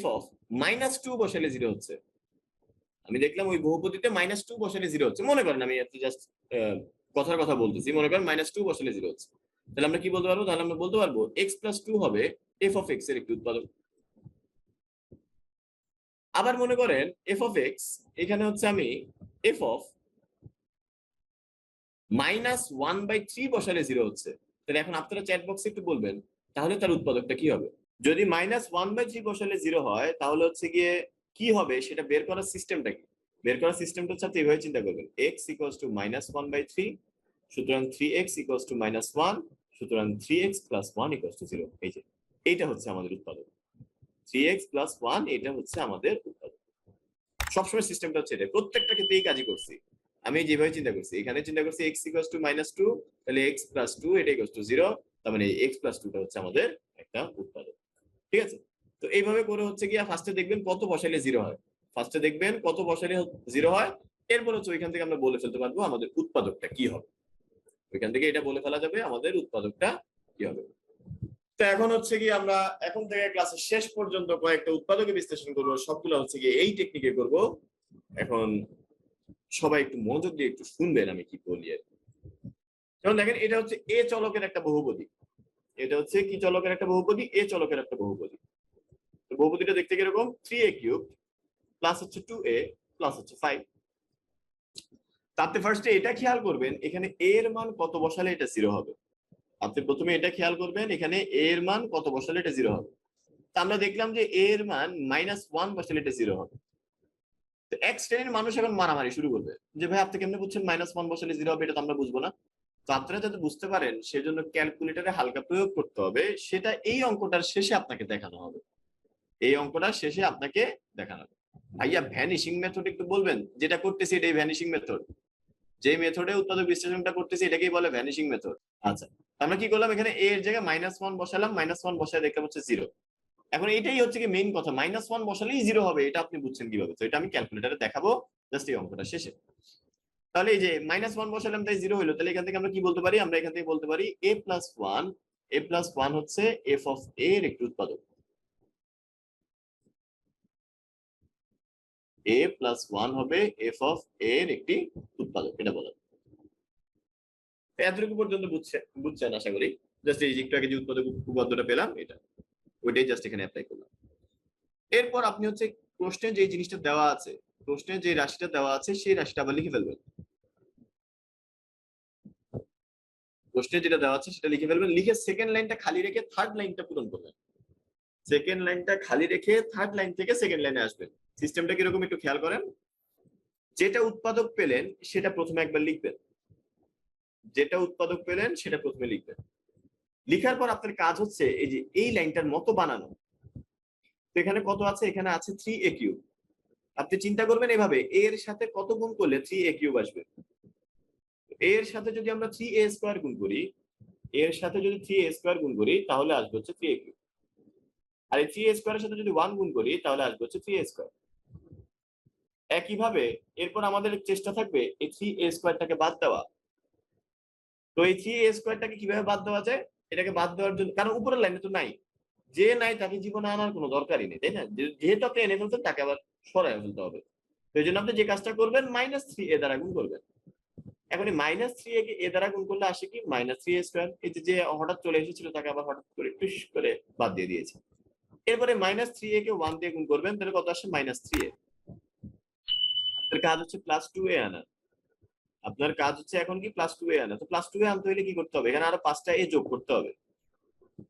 f(-2) বসালে 0 হচ্ছে, আমি দেখলাম ওই বহুপদীতে -2 বসালে 0 হচ্ছে, মনে করেন আমি জাস্ট কথার কথা বলতেছি, মনে করেন -2 বসালে 0 হচ্ছে, তাহলে আমরা কি বলতে পারবো, তাহলে আমরা বলতে পারবো x+2 হবে f(x) এর একটি উৎপাদক। আবার মনে করেন f(x) এখানে হচ্ছে আমি f -1/3 বসালে 0 হচ্ছে, তাহলে এখন আপনারা চ্যাট বক্সে একটু বলবেন তাহলে তার উৎপাদকটা কি হবে। যদি -1/3 বসালে 0 হয় তাহলে হচ্ছে গিয়ে কি হবে সেটা বের করার সিস্টেমটা কি? বের করার সিস্টেমটা হচ্ছে আপনি এভাবে চিন্তা করবেন, x = -1/3, সুতরাং 3x = -1, সুতরাং 3x + 1 = 0। এই যে এইটা হচ্ছে আমাদের উৎপাদক। 3x + 1 এটা হচ্ছে আমাদের উৎপাদক। সবসময় সিস্টেমটা হচ্ছে এটা, প্রত্যেকটা ক্ষেত্রে এই কাজই করছি। আমি যেভাবে চিন্তা করছি, এখানে চিন্তা করছি x = -2, তাহলে x + 2 এটা = 0, তার মানে x + 2 টা হচ্ছে আমাদের একটা উৎপাদক। ঠিক আছে? তো এইভাবে করে হচ্ছে গিয়া ফার্স্টে দেখবেন কত বসাইলে 0 হয়। ফার্স্টে দেখবেন কত বসাইলে 0 হয়। এরপর হচ্ছে ওইখান থেকে আমরা বলে ফেলতে পারবো আমাদের উৎপাদকটা কি হবে। ওইখান থেকে এটা বলে ফেলা যাবে আমাদের উৎপাদকটা কি হবে। তো এখন হচ্ছে কি আমরা এখন থেকে ক্লাসের শেষ পর্যন্ত কয়েকটা উৎপাদকে বিশ্লেষণ করব, সবগুলো হচ্ছে কি এই টেকনিকে করব। এখন সবাই একটু মনোযোগ দিয়ে একটু শুনবেন আমি কি বলি আর কি। যেমন দেখেন এটা হচ্ছে এ চলকের একটা বহুপদী, এটা হচ্ছে কি চলকের একটা বহুপদী, এ চলকের একটা বহুপদী। তো বহুপদীটা দেখতে কিরকম, 3a³ প্লাস হচ্ছে 2a প্লাস হচ্ছে 5। তাতে ফার্স্টে এটা খেয়াল করবেন এখানে a এর মান কত বসালে এটা 0 হবে। আপনি প্রথমে এটা খেয়াল করবেন এখানে a এর মান কত বসালে এটা 0 হবে। তা আমরা দেখলাম যে a এর মান -1 বসালে এটা 0 হবে। তো এক শ্রেণীর মানুষ এখন মারামারি শুরু করবে যে ভাই আপনি কেমনে বুঝছেন -1 বসালে 0 হবে, এটা তো আমরা বুঝবো না। তো আপনারা যাতে বুঝতে পারেন সেজন্য ক্যালকুলেটরে হালকা প্রয়োগ করতে হবে, সেটা এই অঙ্কটার শেষে আপনাকে দেখানো হবে। এই অঙ্কটার শেষে আপনাকে দেখানো হবে। ভাইয়া ভ্যানিশিং মেথড একটু বলবেন, যেটা করতেছি এটাই ভ্যানিশিং মেথড, যে মেথডে উৎপাদক বিশ্লেষণটা করতেছি এটাকেই বলে ভ্যানিশিং মেথড। আচ্ছা, আমরা কি করলাম এখানে a এর জায়গায় -1 বসালাম, -1 বসায় দেখলাম হচ্ছে 0। এখন এটাই হচ্ছে কি মেইন কথা, -1 বসালেই 0 হবে, এটা আপনি বুঝছেন কিভাবে? তো এটা আমি ক্যালকুলেটরে দেখাবো জাস্ট এই অঙ্কটা শেষে। তাহলে এই যে -1 বসালাম তাই 0 হলো, তাহলে এখান থেকে আমরা কি বলতে পারি, আমরা এখান থেকে বলতে পারি a+1 হচ্ছে f অফ a এর একটি উৎপাদক। a+1 হবে f অফ a এর একটি উৎপাদক, এটা বলা। এতটুকু পর্যন্ত বুঝছেন আশা করি। জাস্ট এই যে একটু আগে যে উৎপাদক উপপাদ্যটা পেলাম এটা, ওইটাই জাস্ট এখানে অ্যাপ্লাই করলাম। এরপর আপনি হচ্ছে প্রশ্নে যে জিনিসটা দেওয়া আছে, প্রশ্নে যে রাশিটা দেওয়া আছে সেই রাশিটা আবার লিখে ফেলবেন। প্রশ্নে যেটা দেওয়া আছে সেটা লিখে ফেলবেন, লিখে সেকেন্ড লাইনটা খালি রেখে থার্ড লাইনটা পূরণ করবেন। সেকেন্ড লাইনটা খালি রেখে থার্ড লাইন থেকে সেকেন্ড লাইনে আসবেন। সিস্টেমটা কিরকম একটু খেয়াল করেন। যেটা উৎপাদক পেলেন সেটা প্রথমে একবার লিখবেন, যেটা উৎপাদক পেলেন সেটা প্রথমে লিখবেন। লিখার পর আপনার কাজ হচ্ছে এই যে এই লাইনটার মতো বানানো। তো এখানে কত আছে, এখানে আছে 3a³। আপনি চিন্তা করবেন এভাবে, a এর সাথে কত গুণ করলে 3a³ আসবে। a এর সাথে যদি আমরা 3a² গুণ করি, a এর সাথে যদি 3a² গুণ করি তাহলে আসবে হচ্ছে 3a³। আর এই 3a² এর সাথে যদি 1 গুণ করি তাহলে আসবে হচ্ছে 3a²। একইভাবে এরপর আমাদের চেষ্টা থাকবে এই 3a² বাদ দেওয়া। তো এই 3a² কিভাবে বাদ দেওয়া যায়, এটাকে বাদ দেওয়ার জন্য, কারণ উপরের লাইনে তো নাই, যে নাই তাকে জীবনে আনার কোনো দরকারই নেই, তাই না? যেহেতু আপনি এনে ফেলছেন তাকে আবার সরাই ফেলতে হবে। তো এই জন্য আপনি যে কাজটা করবেন -3a দ্বারা গুণ করবেন। এখন এই -3a কে a দ্বারা গুণ করলে আসে কি -3a²। এই যে হঠাৎ চলে এসেছিল তাকে আবার হঠাৎ করে টুস করে বাদ দিয়ে দিয়েছে। এরপরে -3a কে 1 দিয়ে গুণ করবেন, তাহলে কত আসে -3a। আপনার কাজ হচ্ছে +2a আনা। আপনার কাজ হচ্ছে এখন কি +2a আনা। তো +2a আনতে হলে কি করতে হবে, এখানে আরো 5টা a যোগ করতে হবে।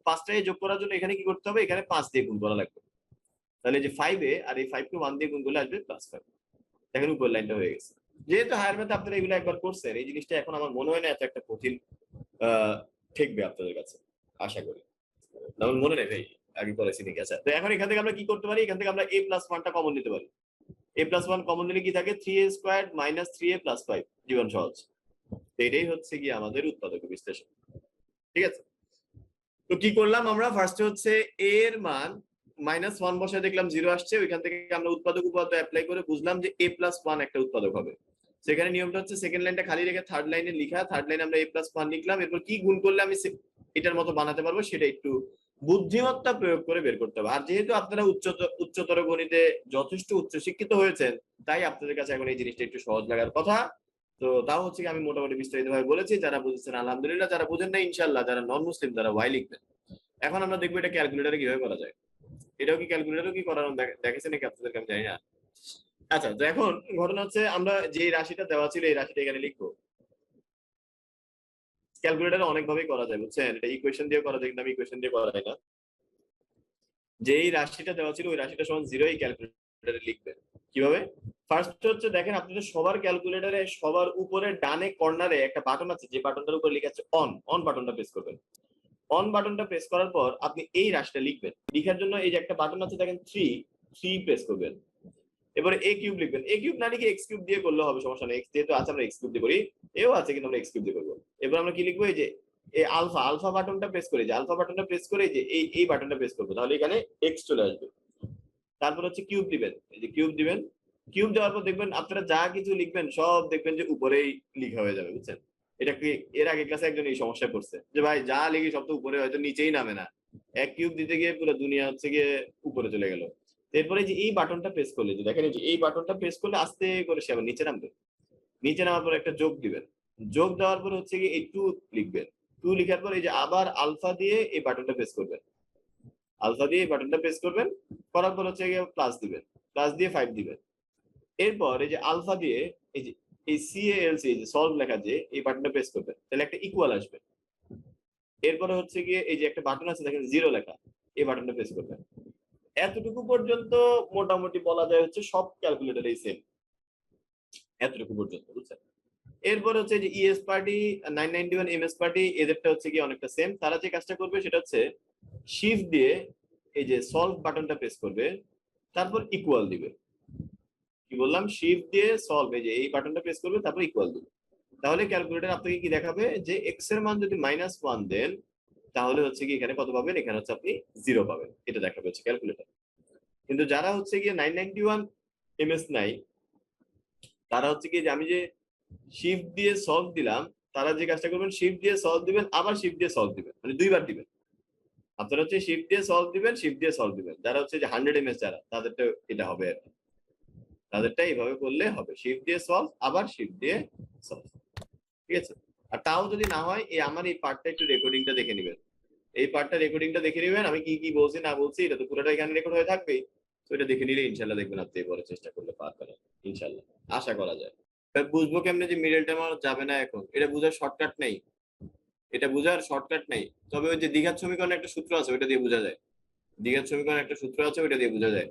5টা a যোগ করার জন্য এখানে কি করতে হবে, এখানে 5 দিয়ে গুণ করা লাগবে। তাহলে যে 5a আর এই 5 কে 1 দিয়ে গুণ করলে আসবে +5। দেখেন উপর লাইনটা হয়ে গেছে। যেহেতু হায়ার ম্যাথে আপনারা এগুলো একবার করছেন, এই জিনিসটা এখন আমার মনে হয় না এত একটা কঠিন ঠেকবে আপনাদের কাছে, আশা করি। আমার মনে নেই ভাই আগে করেছি নাকি। আচ্ছা, তো এখন এখান থেকে আমরা কি করতে পারি, এখান থেকে আমরা a+1টা কমন নিতে পারি। a+1 কমন নিলে কি থাকে, 3a² - 3a+5, জীবন সহজ। তো এটাই হচ্ছে কি আমাদের উৎপাদক বিশ্লেষণ। ঠিক আছে, তো কি করলাম আমরা, ফার্স্টে হচ্ছে a এর মান -1 বসায় দেখলাম 0 আসছে, ওইখান থেকে আমরা উৎপাদক উপপাদ্য অ্যাপ্লাই করে বুঝলাম যে a+1 একটা উৎপাদক হবে। সেখানে নিয়মটা হচ্ছে সেকেন্ড লাইনটা খালি রেখে থার্ড লাইনে লিখা, থার্ড লাইনে আমরা a+1 লিখলাম, এরপর কি গুণ করলে আমি এটার মতো বানাতে পারবো সেটা একটু বুদ্ধিমত্তা প্রয়োগ করে বের করতে হবে। আর যেহেতু আপনারা উচ্চতর গণিতে যথেষ্ট উচ্চশিক্ষিত হয়েছেন, তাই আপনাদের কাছে এখন এই জিনিসটা একটু সহজ লাগার কথা। তো তাও হচ্ছে আমি মোটামুটি বিস্তারিতভাবে বলেছি, যারা বুঝেছেন আলহামদুলিল্লাহ, যারা বুঝেন না ইনশাআল্লাহ, যারা নন মুসলিম তারা ওয়াই লিখবেন। এখন আমরা দেখবো এটা ক্যালকুলেটরে কিভাবে করা যায়। এটাও কি ক্যালকুলেটরও কি করানো দেখেছে নাকি আপনাদেরকে আমি জানি না। আচ্ছা, তো এখন ঘটনা হচ্ছে আমরা যে রাশিটা দেওয়া ছিল এই রাশিটা এখানে লিখবো। ক্যালকুলেটরে অনেক ভাবেই করা যায় বুঝছেন, এটা ইকুয়েশন দিয়ে করা যায়, কিন্তু আমি ইকুয়েশন দিয়ে করা যায় না। যেই রাশিটা দেওয়া ছিল ওই রাশিটা সমান 0 এই ক্যালকুলেটরে লিখবেন। কিভাবে? ফার্স্ট হচ্ছে দেখেন আপনাদের সবার ক্যালকুলেটরে সবার উপরে ডানে কর্নারে একটা বাটন আছে, যে বাটনটার উপর লেখা আছে অন বাটনটা প্রেস করবেন। অন বাটনটা প্রেস করার পর আপনি এই রাশিটা লিখবেন। লিখার জন্য এই যে একটা বাটন আছে দেখেন 3 প্রেস করবেন। এবারে a কিউব লিখবেন। a কিউব না লিখে x কিউব দিয়ে করলে হবে, সমস্যা নেই। x যেহেতু আছে আমরা x কিউব দিয়ে করি, এও আছে কিন্তু আমরা x কিউব দিয়ে করবো। এবার আমরা কি লিখবো, এই যে এই আলফা বাটনটা প্রেস করে, যে আলফা বাটনটা প্রেস করে যে এই বাটনটা প্রেস করবো, তাহলে এখানে x চলে আসবে। তারপর হচ্ছে কিউব দিবেন, এই যে কিউব দিবেন। কিউব দেওয়ার পর দেখবেন আপনারা যা কিছু লিখবেন সব দেখবেন যে উপরেই লিখা হয়ে যাবে বুঝছেন। এটা কি এর আগে ক্লাসে একজন এই সমস্যায় পড়ছে যে ভাই যা লিখি সব তো উপরে, হয়তো নিচেই নামে না। এক কিউব দিতে গিয়ে পুরো দুনিয়া হচ্ছে গিয়ে উপরে চলে গেল। এরপরে যে এই বাটনটা প্রেস করলে, যে দেখেন যে এই বাটনটা প্রেস করলে আস্তে করে সে আবার নিচে নামবে। নিচে নামার পর একটা যোগ দিবেন। যোগ দেওয়ার পর হচ্ছে গিয়ে এই 2 লিখবেন। 2 লিখার পর এই যে আবার আলফা দিয়ে এই বাটনটা প্রেস করবেন। আলফা দিয়ে এই বাটনটা প্রেস করবেন, করার পর হচ্ছে গিয়ে প্লাস দিবেন, প্লাস দিয়ে 5 দিবেন। এরপর এই যে আলফা দিয়ে এই যে এই CALC যে সলভ লেখা, যে এই বাটনটা প্রেস করবেন, তাহলে একটা ইকুয়াল আসবে। এরপরে হচ্ছে গিয়ে এই যে একটা বাটন আছে দেখেন 0 লেখা, এই বাটনটা প্রেস করবেন। এতটুকু পর্যন্ত মোটামুটি বলা যায় হচ্ছে সব ক্যালকুলেটরেই সেম, এতটুকু পর্যন্ত বুঝছেন। এরপর হচ্ছে যে ES পার্টি 991 MS পার্টি, এদেরটা হচ্ছে কি অনেকটা সেম। তারা যে কাজটা করবে সেটা হচ্ছে শিফট দিয়ে এই যে সলভ বাটনটা প্রেস করবে, তারপর ইকুয়াল দিবে। কি বললাম? শিফট দিয়ে সলভ, এই যে এই বাটনটা প্রেস করবে, তারপর ইকুয়াল দিবে। তাহলে ক্যালকুলেটর আপনাকে কি দেখাবে, যে x এর মান যদি -1 দেন তাহলে হচ্ছে কি এখানে কত পাবেন, এখানে হচ্ছে আপনি 0 পাবেন, এটা দেখাবে হচ্ছে ক্যালকুলেটর। কিন্তু যারা হচ্ছে গিয়ে 991 MS নাই, তারা হচ্ছে কি যে আমি যে শিফট দিয়ে সলভ দিলাম, তারা যে কাজটা করবেন শিফট দিয়ে সলভ দিবেন, আবার শিফট দিয়ে সলভ দিবেন, মানে দুইবার দিবেন। আপনারা হচ্ছে শিফট দিয়ে সলভ দিবেন, শিফট দিয়ে সলভ দিবেন। যারা হচ্ছে যে 100 MS যারা, তাদেরটা এটা হবে আর কি। তাদেরটা এইভাবে করলে হবে, শিফট দিয়ে সলভ আবার শিফট দিয়ে সলভ, ঠিক আছে। আর তাও যদি না হয়, এই আমার এই পার্টটা একটু রেকর্ডিংটা দেখে নেবেন। এই পার্টটা রেকর্ডিংটা দেখে নেবেন, আমি কি কি বলছি না বলছি, এটা তো পুরোটা এখানে রেকর্ড হয়ে থাকবে। তো এটা দেখে নিলে ইনশাল্লাহ দেখবেন আপনি এবারে চেষ্টা করলে পার করেন, ইনশাল্লাহ আশা করা যায়। বুঝবো কেমনে যে মিডল টার্ম আমার যাবে না? এখন এটা বোঝার শর্টকাট নেই, এটা বোঝার শর্টকাট নেই। তবে ওই যে দ্বিঘাত সমীকরণে একটা সূত্র আছে, ওইটা দিয়ে বোঝা যায়। দ্বিঘাত সমীকরণে একটা সূত্র আছে, ওইটা দিয়ে বোঝা যায়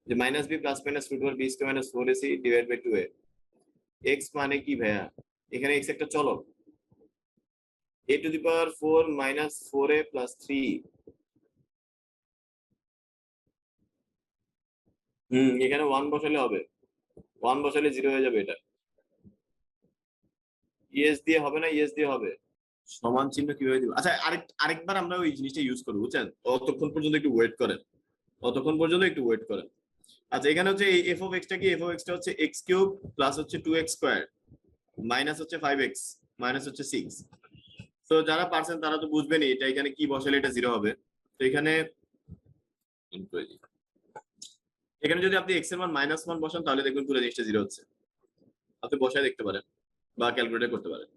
যে -b + -√b² - 4ac / 2a। x মানে কি ভাইয়া? এখানে x একটা চলক, a⁴ - 4a + 3। এখানে 1 বসালে হবে, 1 বসালে 0 হয়ে যাবে। এটা ইএস দিয়ে হবে না, ইএস দিয়ে হবে। সমান চিহ্ন কিভাবে দিব? আচ্ছা, আরেকবার আমরা ওই জিনিসটা ইউজ করবো বুঝছেন। ততক্ষণ পর্যন্ত একটু ওয়েট করেন, ততক্ষণ পর্যন্ত একটু ওয়েট করেন। আচ্ছা, এখানে হচ্ছে এই f(x) টা কি? f(x) টা হচ্ছে x³ প্লাস হচ্ছে 2x² মাইনাস হচ্ছে 5x মাইনাস হচ্ছে 6। তো যারা পারছেন তারা তো বুঝবেনই এটা এখানে কি বসালে এটা 0 হবে। তো এখানে যদি আপনি x এর মান -1 বসান, তাহলে দেখবেন পুরো জিনিসটা 0 হচ্ছে। আপনি বসায় দেখতে পারেন বা ক্যালকুলেট করতে পারেন।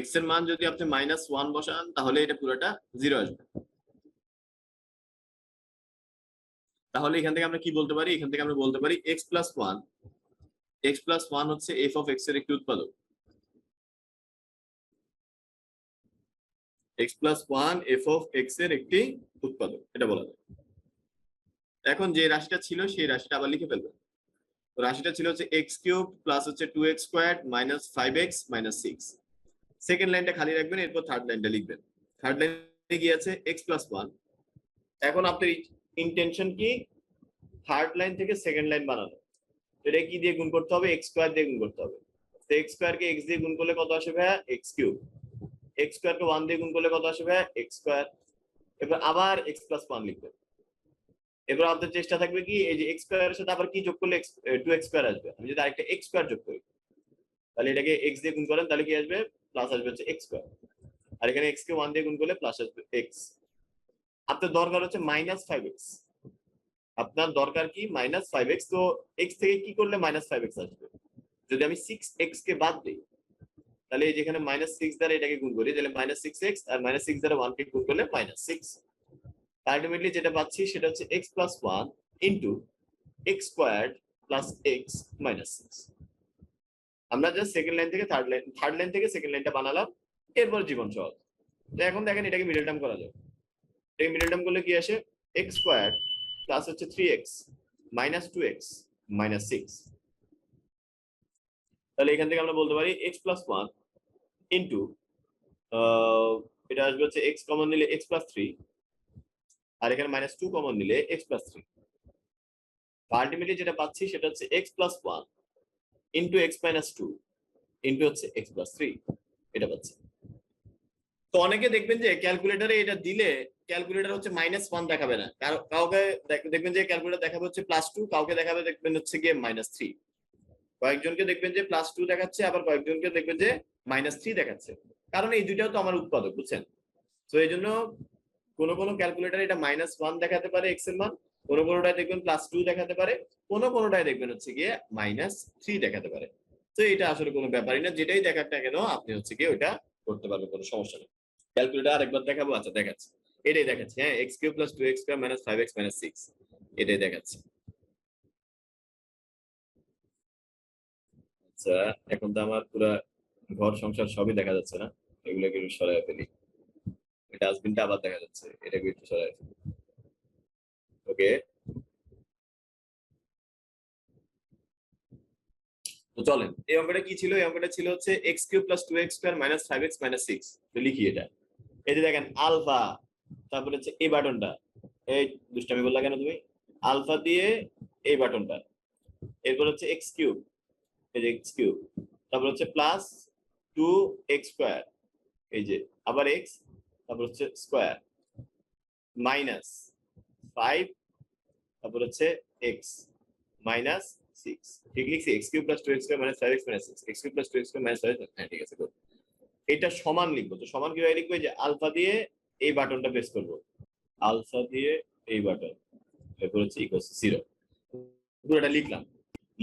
x এর মান যদি আপনি -1 বসান, তাহলে এটা পুরোটা 0 আসবে। তাহলে এখান থেকে আমরা কি বলতে পারি? এখান থেকে আমরা বলতে পারি x + 1 হচ্ছে f(x) এর একটি উৎপাদক। x + 1 f(x) এর একটি উৎপাদক, এটা বলা যায়। এখন যে রাশিটা ছিল সেই রাশিটা আবার লিখে ফেলবেন। তো রাশিটা ছিল হচ্ছে x³ প্লাস হচ্ছে 2x² minus 5x minus 6। Second লাইনটা খালি রাখবেন, এরপর থার্ড লাইনটা লিখবেন। থার্ড লাইনে কি আছে? x + 1। এখন আপনার ইন্টেনশন কি? থার্ড লাইন থেকে সেকেন্ড লাইন বানানো। এটা কি দিয়ে গুণ করতে হবে? x² দিয়ে গুণ করতে হবে। তো x² কে x দিয়ে গুণ করলে কত আসে ভাইয়া? x³ x² কে 1 দিয়ে গুণ করলে কত আসে ভাইয়া? x²। এবার আবার x + 1 লিখবেন। এবার আপনার চেষ্টা থাকবে কি, এই যে x² এর সাথে আবার কি যোগ করলে 2x² আসবে। আমি যদি আরেকটা x² যোগ করি, তাহলে এটাকে x দিয়ে গুণ করেন, তাহলে কি আসবে? প্লাস আসবে হচ্ছে x²। আর এখানে x কে 1 দিয়ে গুণ করলে প্লাস আসবে x। আপনার দরকার হচ্ছে -5x। আপনার দরকার কি? -5x। তো x থেকে কি করলে -5x আসবে? যদি আমি 6x কে বাদ দিই, তাহলে এই যেখানে -6 দ্বারা এটাকে গুণ করি, তাহলে -6x আর -6 দ্বারা 1 কে গুণ করলে -6। আলটিমেটলি যেটা পাচ্ছি সেটা হচ্ছে x + 1 ইনটু x² + x - 6। আমরা জাস্ট সেকেন্ড লাইন থেকে থার্ড লাইন থেকে সেকেন্ড লাইনটা বানালাম, এরপর জীবন সহজ। তো এখন দেখেন এটাকে মিডল টার্ম করা যায়। এটাকে মিডল টার্ম করলে কি আসে, এক্স স্কোয়ার প্লাস হচ্ছে 3x মাইনাস 2x মাইনাস 6। তাহলে এখান থেকে আমরা বলতে পারি x প্লাস 1 ইন্টু এটা আসবে হচ্ছে x কমন নিলে x প্লাস 3, আর এখানে মাইনাস 2 কমন নিলে x প্লাস 3। আলটিমেটলি যেটা পাচ্ছি সেটা হচ্ছে x plus 1 into x minus 2 into হচ্ছে x প্লাস 3, এটা পাচ্ছি। তো অনেকে দেখবেন যে ক্যালকুলেটরে এটা দিলে ক্যালকুলেটর হচ্ছে -1 দেখাবে না, কাউকে দেখবেন যে ক্যালকুলেটর দেখাবে হচ্ছে +2, কাউকে দেখাবে দেখবেন হচ্ছে গিয়ে -3। কয়েকজনকে দেখবেন যে +2 দেখাচ্ছে, আবার কয়েকজনকে দেখবেন যে -3 দেখাচ্ছে। কারণ এই দুইটাও তো আমার উৎপাদক, বুঝছেন? তো এই জন্য কোনো কোনো ক্যালকুলেটর এটা -1 দেখাতে পারে x এর মান, কোনো কোনোটায় দেখবেন +2 দেখাতে পারে, কোনো কোনোটায় দেখবেন হচ্ছে গিয়ে -3 দেখাতে পারে। তো এটা আসলে কোনো ব্যাপারই না, যেটাই দেখাক না কেন আপনি হচ্ছে গিয়ে ওইটা করতে পারবেন, কোনো সমস্যা নেই। ক্যালকুলেটর আরেকবার দেখাবো, আচ্ছা দেখাচ্ছি, এটাই দেখাচ্ছি। হ্যাঁ, x³ + 2x² - 5x - 6, এটাই দেখাচ্ছি। আচ্ছা, এখন তো আমার পুরা ঘর সংসার সবই দেখা যাচ্ছে না, এগুলোকে একটু সরাই ফেলি। ডাস্টবিনটা আবার দেখা যাচ্ছে, এটাকে একটু সরাই ফেলি। ওকে, তো চলেন, এই অঙ্কটা কি ছিল? এই অঙ্কটা ছিল হচ্ছে x³ + 2x² - 5x - 6। তো লিখি এটা। এই যে দেখেন আলফা, তারপরে হচ্ছে এই বাটনটা, এই দুষ্টামি বললা কেন তুমি? আলফা দিয়ে এই বাটনটা, এরপর হচ্ছে x³, এই যে x³, তারপর হচ্ছে প্লাস 2x², এই যে আবার x, তারপর হচ্ছে স্কোয়ার, মাইনাস 5, তারপর হচ্ছে x মাইনাস 6। ঠিক লিখছি? x³ + 2x² - 5x - 6, x³ + 2x² - 5x, হ্যাঁ ঠিক আছে, গুড। এটা সমান লিখবো, তো সমান কিভাবে লিখবো? যে আলফা দিয়ে এই বাটনটা প্রেস করবো, আলফা দিয়ে এই বাটন, এরপর হচ্ছে ইকুয়াল 0, পুরোটা লিখলাম।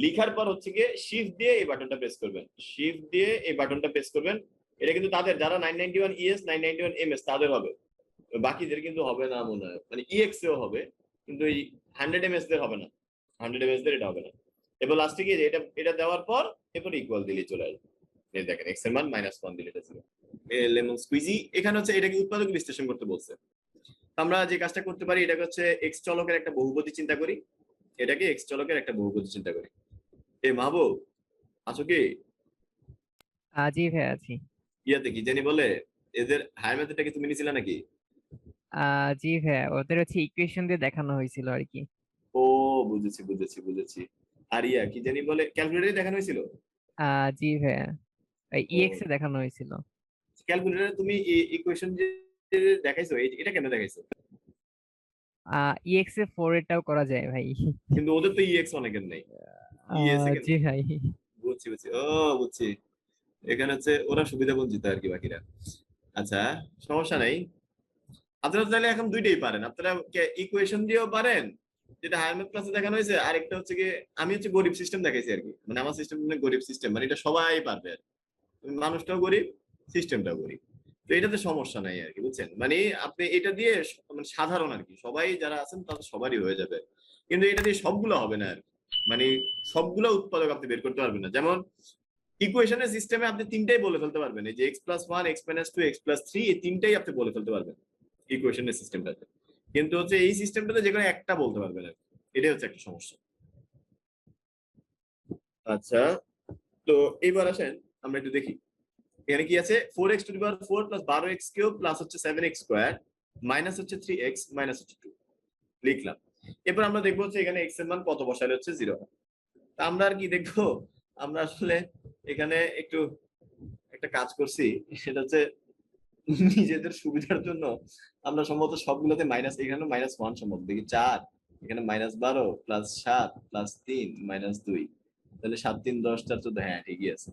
লিখার পর হচ্ছে গিয়ে শিফট দিয়ে এই বাটনটা প্রেস করবেন, শিফট দিয়ে এই বাটনটা প্রেস করবেন। এটা কিন্তু তাদের যারা 991 ES 991 MS তাদের হবে, বাকিদের কিন্তু হবে না মনে হয়, মানে EX এও হবে কিন্তু এই 100 MS দের হবে না, 100 MS দের এটা হবে না। এবার লাস্টে গিয়ে এটা এটা দেওয়ার পর এরপর ইকুয়াল দিলে চলে আসবে। এই দেখেন x এর মান -1 দিলে এটা ছিল। লেমন স্কুইজি এখানে হচ্ছে এটাকে উৎপাদক বিশ্লেষণ করতে বলছে। আমরা যে কাজটা করতে পারি, এটাকে হচ্ছে এক্স চলকের একটা বহুপদী চিন্তা করি, এটাকে এক্স চলকের একটা বহুপদী চিন্তা করি। এ মাহবুব, আছো কি? জি ভাই আছি। ইয়াতে কি জানি বলে, এদের হায়ার মেথডটা কি তুমি নিছিলা নাকি? জি ভাই, ওদের হচ্ছে ইকুয়েশন দিয়ে দেখানো হয়েছিল আর কি। ও, বুঝেছি বুঝেছি বুঝেছি। আর ইয়া কি জানি বলে, ক্যালকুলেটরে দেখানো হয়েছিল? জি ভাই, ও, ইএক্স এ দেখানো হয়েছিল। ক্যালকুলেটরে তুমি ইকুয়েশন যে দেখাইছো, এটা কেন দেখাইছো? ইএক্স এ 4 এটাও করা যায় ভাই। কিন্তু ওদের তো ইএক্স অনেকের নেই, ইএস এ কেন? জি ভাই। বুঝছি বুঝছি, ও বুঝছি। এখানে হচ্ছে ওরা সুবিধা বঞ্চিত আর কি, বাকিরা। আচ্ছা, সমস্যা নাই। আপনারা চাইলে এখন দুইটাই পারেন, আপনারা ইকুয়েশন দিয়েও পারেন, যেটা হায়ার ম্যাথ ক্লাসে দেখানো হয়েছে, আরেকটা হচ্ছে কি আমি হচ্ছে গরিব সিস্টেম দেখাইছি আর কি, মানে আমার সিস্টেম গরিব সিস্টেম, মানে এটা সবাই পারবে আর কি। মানুষটাও গরিব, সিস্টেমটাও গরিব। তো এটাতে সমস্যা নাই আর কি, বুঝছেন? মানে আপনি এটা দিয়ে মানে সাধারণ আর কি সবাই যারা আছেন তাদের সবারই হয়ে যাবে, কিন্তু এটা দিয়ে সবগুলো হবে না আর কি। মানে সবগুলো উৎপাদক আপনি বের করতে পারবেন না। যেমন ইকুয়েশনের সিস্টেমে আপনি তিনটাই বলে ফেলতে পারবেন, এই যে x+1 x-2 x+3, এই তিনটাই আপনি বলে ফেলতে পারবেন ইকুয়েশনের সিস্টেমটাতে। কিন্তু হচ্ছে এই সিস্টেমটাতে যে কোনো একটা বলতে পারবেন আর কি। এটাই হচ্ছে একটা সমস্যা। আচ্ছা, তো এইবার আসেন আমরা একটু দেখি এখানে কি আছে। 4x⁴ প্লাস 12x³ প্লাস হচ্ছে 7x² মাইনাস হচ্ছে 3x মাইনাস হচ্ছে 2 লিখলাম। এরপর আমরা দেখবো হচ্ছে এখানে x এর মান কত বসালে হচ্ছে 0। আমরা আর কি দেখবো, আমরা আসলে এখানে একটু একটা কাজ করছি, সেটা হচ্ছে নিজেদের সুবিধার জন্য আমরা সম্ভবত সবগুলোতে মাইনাস, এখানে -1 সম্ভব দেখি 4, এখানে -12 প্লাস 7 প্লাস 3 -2, তাহলে 7 3 10 4 14, হ্যাঁ ঠিকই আছে।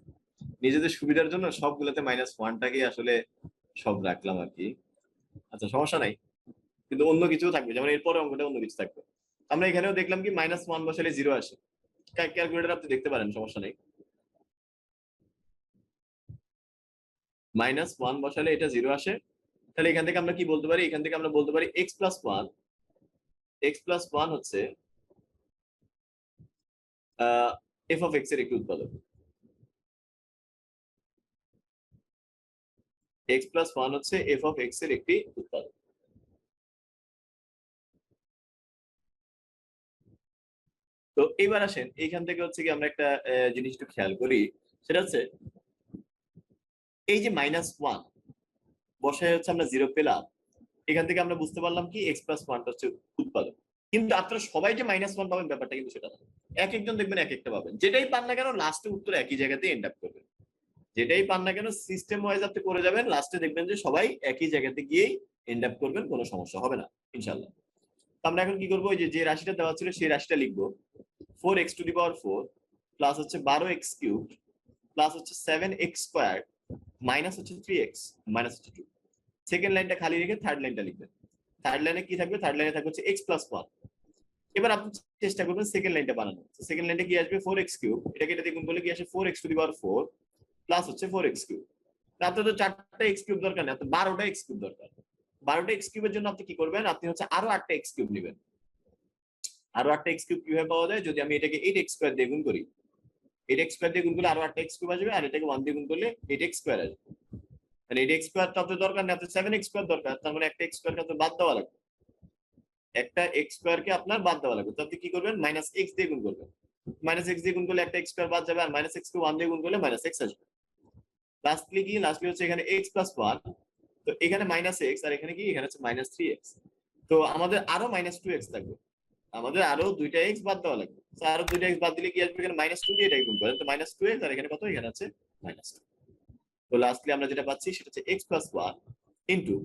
নিজেদের সুবিধার জন্য সবগুলোতে -1টাকে আসলে সব রাখলাম আর কি। আচ্ছা, সমস্যা নাই, কিন্তু অন্য কিছু থাকবে, যেমন এরপরে অঙ্কটা অন্য কিছু থাকবে। আমরা এখানেও দেখলাম কি -1 বসালে 0 আসে, ক্যালকুলেটর আপনি দেখতে পারেন, সমস্যা নেই। -1 বসালে এটা 0 আসে। তাহলে এখান থেকে আমরা কি বলতে পারি? এখান থেকে আমরা বলতে পারি x+1 হচ্ছে f(x) এর একটি উৎপাদক। এক্স প্লাস ওয়ান হচ্ছে এফ অফ এক্স এর একটি উৎপাদক। তো এবার আসেন এইখান থেকে হচ্ছে কি আমরা একটা জিনিস একটু খেয়াল করি, সেটা হচ্ছে এই যে -1 বসায় হচ্ছে আমরা 0 পেলাম, এখান থেকে আমরা বুঝতে পারলাম কি এক্স প্লাস ওয়ানটা হচ্ছে উৎপাদক। কিন্তু আপনারা সবাই যে -1 পাবেন ব্যাপারটা কিন্তু সেটা না। এক একজন দেখবেন এক একটা পাবেন, যেটাই পান না কেন লাস্টে উত্তর একই জায়গাতে এন্ড আপ করবেন। যেটাই পান না কেন সিস্টেম ওয়াইজ আপনি করে যাবেন, লাস্টে দেখবেন যে সবাই একই জায়গাতে গিয়েই এন্ড আপ করবেন, কোনো সমস্যা হবে না ইনশাআল্লাহ। তো আমরা এখন কি করবো, ওই যে রাশিটা দেওয়া ছিল সেই রাশিটা লিখবো, 4x⁴ প্লাস হচ্ছে 12x³ প্লাস হচ্ছে 7x² মাইনাস হচ্ছে 3x মাইনাস হচ্ছে 2। সেকেন্ড লাইনটা খালি রেখে থার্ড লাইনটা লিখবেন। থার্ড লাইনে কি থাকবে, থার্ড লাইনে থাকবে হচ্ছে x+1। এবার আপনি চেষ্টা করবেন সেকেন্ড লাইনটা বানানো। সেকেন্ড লাইনটা কি আসবে, 4x³ এটাকে এটা দিয়ে গুণ করলে কি আসে 4x⁴ প্লাস হচ্ছে 4x³। আপনার তো 4টা x³ দরকার নেই, আপনার 12টা x³ দরকার। 12টা x³ এর জন্য আপনি কি করবেন, আপনি হচ্ছে আরো 8টা x³ নেবেন। আরো 8টা x³ কিভাবে পাওয়া যায়, যদি আমি এটাকে 8x² দিয়ে গুণ করি, 8x² দিয়ে গুণ করলে আরো 8টা x³ আসবে, আর এটাকে 1 দিয়ে গুণ করলে 8x² আসবে। মানে 8x² তো আপনার দরকার নেই, আপনার 7x² দরকার, তার মানে একটা x² কে আপনার বাদ দেওয়া লাগবে, একটা x² কে আপনার বাদ দেওয়া লাগবে। তো আপনি কি করবেন, -x দিয়ে গুণ করবেন। -x দিয়ে গুণ করলে একটা x² বাদ যাবে, আর -x কে 1 দিয়ে গুণ করলে -x আসবে। লাস্টলি কি, লাস্টলি হচ্ছে এখানে x+1, তো এখানে -x, আর এখানে কি, এখানে হচ্ছে -3x। তো আমাদের আরো -2x লাগবে, আমাদের আরো 2টা x বাদ দেওয়া লাগবে। তো আরো 2টা x বাদ দিলে কি আসবে, এখানে -2 দিয়ে এটাকে গুণ করেন, তো -2x, আর এখানে কত, এখানে আছে -2। তো লাস্টলি আমরা যেটা পাচ্ছি সেটা হচ্ছে x+1 ইন্টু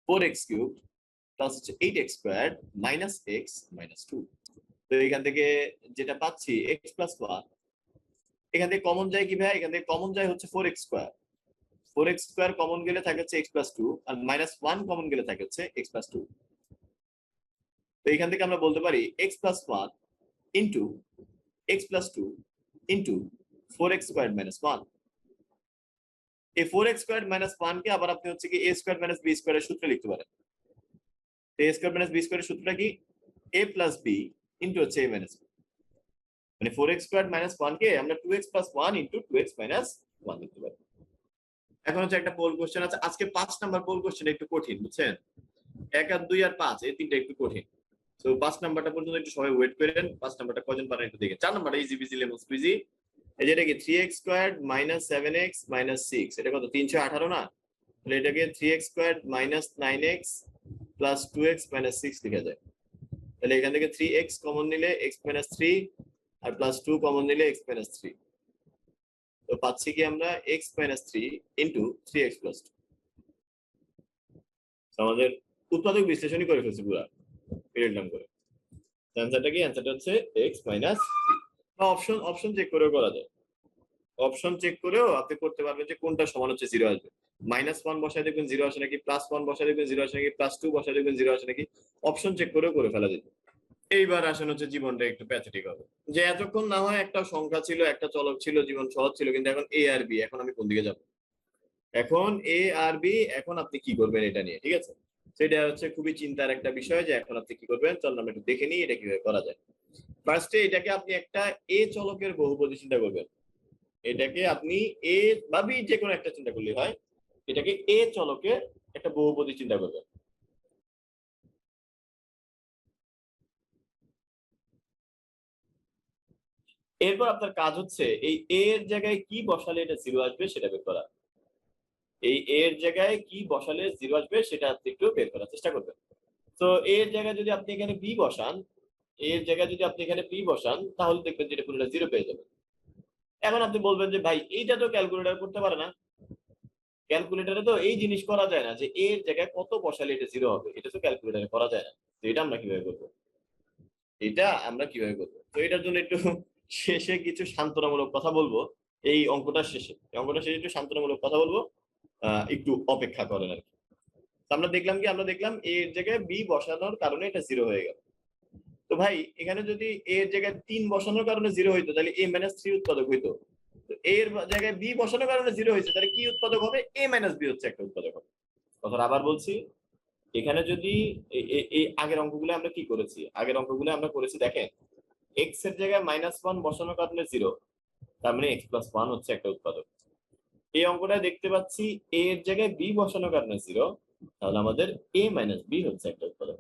4x³ প্লাস হচ্ছে 8x² মাইনাস x মাইনাস 2। তো এখান থেকে যেটা পাচ্ছি x+1, এখান থেকে কমন যায় কি ভাই, এখান থেকে কমন যায় হচ্ছে 4x²। 4x² কমন গেলে থাকে হচ্ছে x+2, আর -1 কমন গেলে থাকে হচ্ছে x+2। তো এখান থেকে আমরা বলতে পারি x+1 into x+2 into 4x² - 1। এই 4x² - 1 কে আবার আপনি হচ্ছে কি a² - b² এর সূত্রে লিখতে পারেন। a² - b² এর সূত্রটা কি, a প্লাস b ইন্টু হচ্ছে a মাইনাস b। মানে 4x² - 1 কে আমরা 2x + 1 ইন্টু 2x - 1 লিখতে পারি। এখন হচ্ছে একটা পোল কোশ্চেন আছে, আজকে 5 নাম্বার পোল কোশ্চেন একটু কঠিন বুঝছেন, 1 আর 2 আর 5 এই তিনটা একটু কঠিন। তো 5 নাম্বারটা পর্যন্ত একটু সবাই ওয়েট করেন, 5 নাম্বারটা কজন পারেন একটু দেখেন। 4 নাম্বারটা ইজি বিজি লেমন স্কুইজি। এই যে এটা কি 3x² - 7x - 6, এটা কত 318 না, তাহলে এটাকে 3x² - 9x প্লাস 2x - 6 লিখা যায়। তাহলে এখান থেকে 3x কমন নিলে x - 3 আর প্লাস 2 কমন নিলে x - 3। তো পাচ্ছি কি আমরা x - 3 ইন্টু 3x + 2। আমাদের উৎপাদক বিশ্লেষণই করে ফেলছি পুরো পিরিয়ড নাম করে। অ্যান্সারটা কি, অ্যান্সারটা হচ্ছে x - 3। বা অপশন চেক করেও করা যায়, অপশন চেক করেও আপনি করতে পারবেন যে কোনটা সমান হচ্ছে 0 আসবে। -1 বসায় দেখবেন 0 আসে নাকি, +1 বসায় দেখবেন 0 আসে নাকি, +2 বসায় দেখবেন 0 আসে নাকি, অপশন চেক করেও করে ফেলা যেত। এইবার আসেন হচ্ছে জীবনটা একটু প্যাথেটিক হবে, যে এতক্ষণ না হয় একটা সংখ্যা ছিল, একটা চলক ছিল, জীবন সহজ ছিল, কিন্তু এখন a আর b, এখন আমি কোন দিকে যাব, এখন a আর b, এখন আপনি কি করবেন এটা নিয়ে, ঠিক আছে। সেটা হচ্ছে খুবই চিন্তার একটা বিষয়, যে এখন আপনি কি করবেন, চল আমরা একটু দেখে নিই এটা কিভাবে করা যায়। ফার্স্টে এটাকে আপনি একটা a চলকের বহুপদী চিন্তা করবেন, এটাকে আপনি a বা b যে কোনো একটা চিন্তা করলে হয়, এটাকে a চলকের একটা বহুপদী চিন্তা করবেন। এরপর আপনার কাজ হচ্ছে এই a এর জায়গায় কি বসালে এটা 0 আসবে সেটা বের করা। এই a এর জায়গায় কি বসালে 0 আসবে সেটা আপনি একটু বের করার চেষ্টা করবেন। তো a এর জায়গায় যদি আপনি এখানে b বসান, a এর জায়গায় যদি আপনি এখানে b বসান, তাহলে দেখবেন যে এটা পুরোটা 0 পেয়ে যাবেন। এখন আপনি বলবেন যে ভাই এইটা তো ক্যালকুলেটর করতে পারে না, ক্যালকুলেটরে তো এই জিনিস করা যায় না যে a এর জায়গায় কত বসালে এটা 0 হবে, এটা তো ক্যালকুলেটরে করা যায় না। তো এটা আমরা কিভাবে করবো, এটা আমরা কিভাবে করবো, তো এটার জন্য একটু শেষে কিছু সান্ত্বনামূলক কথা বলবো। এই অঙ্কটার শেষে, একটু সান্ত্বনামূলক কথা বলবো, একটু অপেক্ষা করেন আর কি। তো আমরা দেখলাম কি, আমরা দেখলাম a এর জায়গায় b বসানোর কারণে এটা 0 হয়ে গেল। তো ভাই এখানে যদি a এর জায়গায় 3 বসানোর কারণে 0 হইতো, তাহলে a - 3 উৎপাদক হইতো। তো a এর জায়গায় b বসানোর কারণে 0 হয়েছে, তাহলে কি উৎপাদক হবে, a - b হচ্ছে একটা উৎপাদক হবে। কথাটা আবার বলছি, এখানে যদি এই আগের অঙ্কগুলো আমরা কি করেছি, আগের অঙ্কগুলো আমরা করেছি দেখেন, x এর জায়গায় -1 বসানোর কারণে 0, তার মানে x + 1 হচ্ছে একটা উৎপাদক। এই অঙ্কটা দেখতে পাচ্ছি a এর জায়গায় b বসানোর কারণে 0, তাহলে আমাদের a মাইনাস b হচ্ছে একটা উৎপাদক।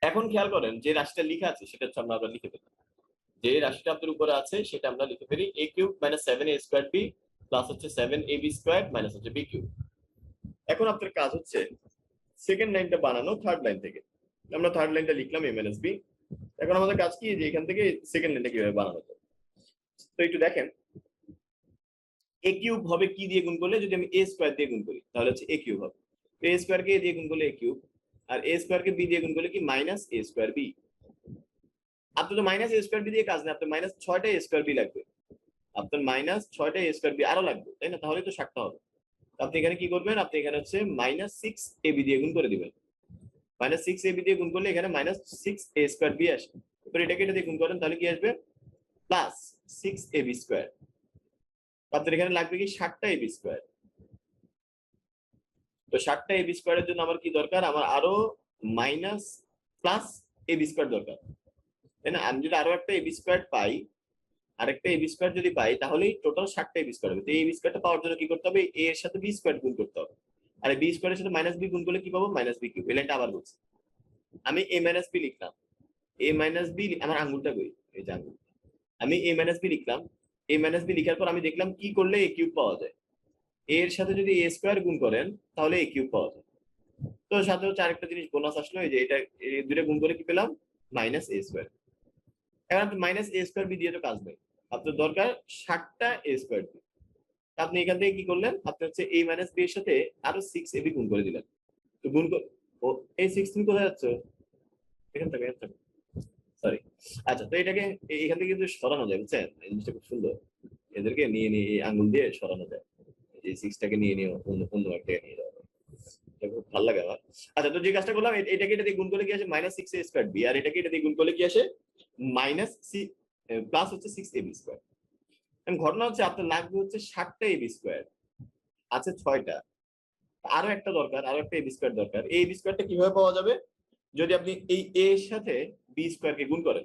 এখন খেয়াল করেন যে রাশিটা লেখা আছে সেটা হচ্ছে আমরা আবার লিখে ফেলি। যে রাশিটা আপনার উপরে আছে সেটা আমরা লিখে ফেলি a cube minus 7a square b plus হচ্ছে 7ab স্কয়ার মাইনাস হচ্ছে b কিউব। এখন আপনার কাজ হচ্ছে সেকেন্ড লাইনটা বানানো থার্ড লাইন থেকে। আমরা থার্ড লাইনটা লিখলাম a মাইনাস b। এখন আমাদের কাজ কি যে এখান থেকে সেকেন্ড লাইনটা কিভাবে বানানো যায়। তো একটু দেখেন a কিউব হবে কি দিয়ে গুণ করলে, যদি আমি a স্কয়ার দিয়ে গুণ করি তাহলে হচ্ছে a কিউব হবে। a স্কয়ার কে a দিয়ে গুণ করলে a কিউব, আর a স্কয়ার কে b দিয়ে গুণ করলে কি মাইনাস a স্কয়ার b। আপনার তো মাইনাস a স্কয়ার b দিয়ে কাজ নেই, আপনার মাইনাস 6টা a স্কয়ার b লাগবে। আপনার মাইনাস 6টা a স্কয়ার b আরো লাগবে, তাই না? তাহলে তো 60টা হবে। আপনি এখানে কি করবেন, আপনি এখানে হচ্ছে মাইনাস 6ab দিয়ে গুণ করে দিবেন। মাইনাস 6ab দিয়ে গুণ করলে এখানে মাইনাস 6a স্কয়ার b আসে। এবার এটাকে এটা দিয়ে গুণ করেন তাহলে কি আসবে, প্লাস 6ab স্কয়ার। আপনার এখানে লাগবে কি 60টা ab স্কয়ার। তো 60টা ab স্কয়ারের জন্য আমার কি দরকার, আমার আরো মাইনাস প্লাস ab স্কয়ার দরকার, তাই না? আমি যদি আরো একটা ab স্কয়ার পাই, আরেকটা ab স্কয়ার যদি পাই তাহলেই টোটাল 60টা ab স্কয়ার হবে। তো এই ab স্কয়ারটা পাওয়ার জন্য কি করতে হবে, a এর সাথে b স্কয়ার গুণ করতে হবে। আর b স্কয়ারের সাথে মাইনাস b গুণ করলে কি পাবো, মাইনাস b কিউব। এই লাইনটা আবার বলছি, আমি a মাইনাস b লিখলাম। a মাইনাস b আমার আঙ্গুলটা কই, এই যে আঙ্গুল। আমি a মাইনাস b লিখলাম। a মাইনাস b লিখার পর আমি দেখলাম কি করলে a কিউব পাওয়া যায়। a এর সাথে যদি a স্কয়ার গুণ করেন তাহলে a কিউব পাওয়া যায়। তো সাথে হচ্ছে আরেকটা জিনিস বোনাস আসলো, এই যে এটা এই দুটো গুণ করে কি পেলাম, মাইনাস a স্কয়ার। এখন আপনি মাইনাস a স্কয়ার b দিয়ে তো কাজ নেই, আপনার দরকার 60টা a স্কয়ার b। আপনি এখান থেকে কি করলেন, আপনি হচ্ছে a মাইনাস b এর সাথে আরো 6ab গুণ করে দিলেন। তো গুণ ও এই 6 তুমি কোথায় যাচ্ছ, এখান থেকে সরি। আচ্ছা, তো এটাকে এখান থেকে কিন্তু সরানো যায়, বুঝছেন? এই জিনিসটা খুব সুন্দর, এদেরকে নিয়ে নিয়ে এই আঙ্গুল দিয়ে সরানো যায়। এই 6টাকে নিয়ে নিয়ে অন্য একটা নিয়ে যাওয়া যায়। এটা খুব ভালো লাগে আমার। আচ্ছা, তো যে কাজটা করলাম এটাকে এটা দিয়ে গুণ করলে কি আসে, মাইনাস 6a স্কয়ার b, আর এটাকে এটা দিয়ে গুণ করলে কি আসে, মাইনাস প্লাস হচ্ছে 6ab স্কয়ার। এখন ঘটনা হচ্ছে আপনার লাগবে হচ্ছে 60টা ab স্কয়ার, আছে 6টা, আরো একটা দরকার, আরো একটা ab স্কয়ার দরকার। এই ab স্কয়ারটা কিভাবে পাওয়া যাবে, যদি আপনি এই a এর সাথে b স্কয়ার কে গুণ করেন।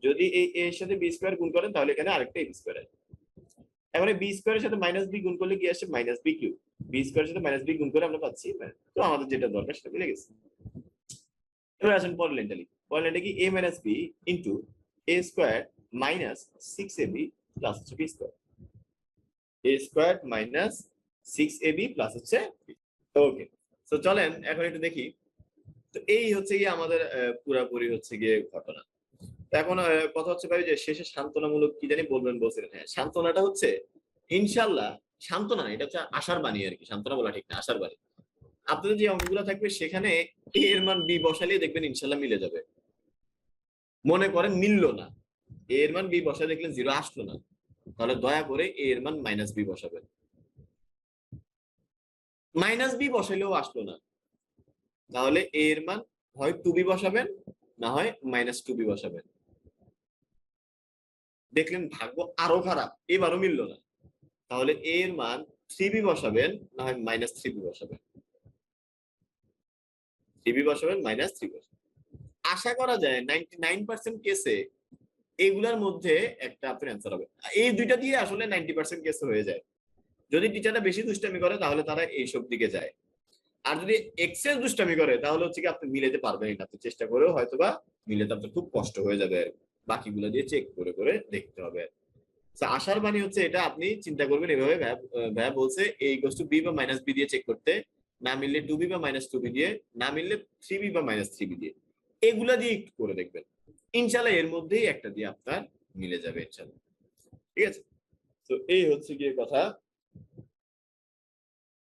যদি এই a এর সাথে b স্কয়ার গুণ করেন তাহলে এখানে আরেকটা ab স্কয়ার আসবে। এখন b স্কয়ারের সাথে মাইনাস b গুণ করলে কি আসে, মাইনাস b কিউব। b স্কয়ারের সাথে মাইনাস b গুণ করে আমরা পাচ্ছি, তো আমাদের যেটা দরকার সেটা মিলে গেছে। এবার আসেন পরের লাইনটা লিখি। পরের লাইনটা কি, a minus b into a square minus 6ab plus হচ্ছে b square. a square minus 6ab plus হচ্ছে ওকে। তো চলেন এখন একটু দেখি। তো এই হচ্ছে গিয়ে আমাদের পুরাপুরি হচ্ছে গিয়ে ঘটনা। তো এখন কথা হচ্ছে ভাই যে শেষে সান্ত্বনামূলক কি জানি বলবেন বলছিলেন। হ্যাঁ, সান্ত্বনাটা হচ্ছে ইনশাল্লাহ, সান্ত্বনা না, এটা হচ্ছে আশার বাণী আর কি। সান্ত্বনা বলা ঠিক না, আশার বাণী। আপনাদের যে অঙ্কগুলো থাকবে সেখানে a এর মান b বসালেই দেখবেন ইনশাল্লাহ মিলে যাবে। মনে করেন মিললো না, a এর মান b বসায় দেখলেন 0 আসলো না, তাহলে দয়া করে a এর মান মাইনাস b বসাবেন। মাইনাস b বসাইলেও আসলো না, তাহলে a এর মান হয় 2b বসাবেন, না হয় মাইনাস 2b বসাবেন। দেখলেন ভাগ্য আরো খারাপ, এবারও মিললো না, তাহলে a এর মান 3b বসাবেন, না হয় মাইনাস 3b বসাবেন। 3b বসাবেন, মাইনাস 3 বসাবেন। আশা করা যায় 99% কেসে এগুলার মধ্যে একটা আপনার অ্যান্সার হবে। এই দুইটা দিয়ে আসলে 90% কেস হয়ে যায়। যদি টিচারটা বেশি দুষ্টামি করে তাহলে তারা এইসব দিকে যায়, আর যদি এক্সেস দুষ্টামি করে তাহলে হচ্ছে কি আপনি মিলাতে পারবেন না। আপনি চেষ্টা করেও হয়তোবা মিলাতে আপনার খুব কষ্ট হয়ে যাবে, আর বাকিগুলো দিয়ে চেক করে করে দেখতে হবে। আশার বাণী হচ্ছে এটা, আপনি চিন্তা করবেন এভাবে, ভাইয়া বলছে a ইকুয়ালস টু b বা মাইনাস b দিয়ে চেক করতে, না মিললে 2b বা মাইনাস 2b দিয়ে, না মিললে 3b বা মাইনাস 3b দিয়ে, এগুলা দিয়ে একটু করে দেখবেন। ইনশাল্লাহ এর মধ্যেই একটা দিয়ে আপনার মিলে যাবে ইনশাল্লাহ। ঠিক আছে, তো এই হচ্ছে গিয়ে কথা।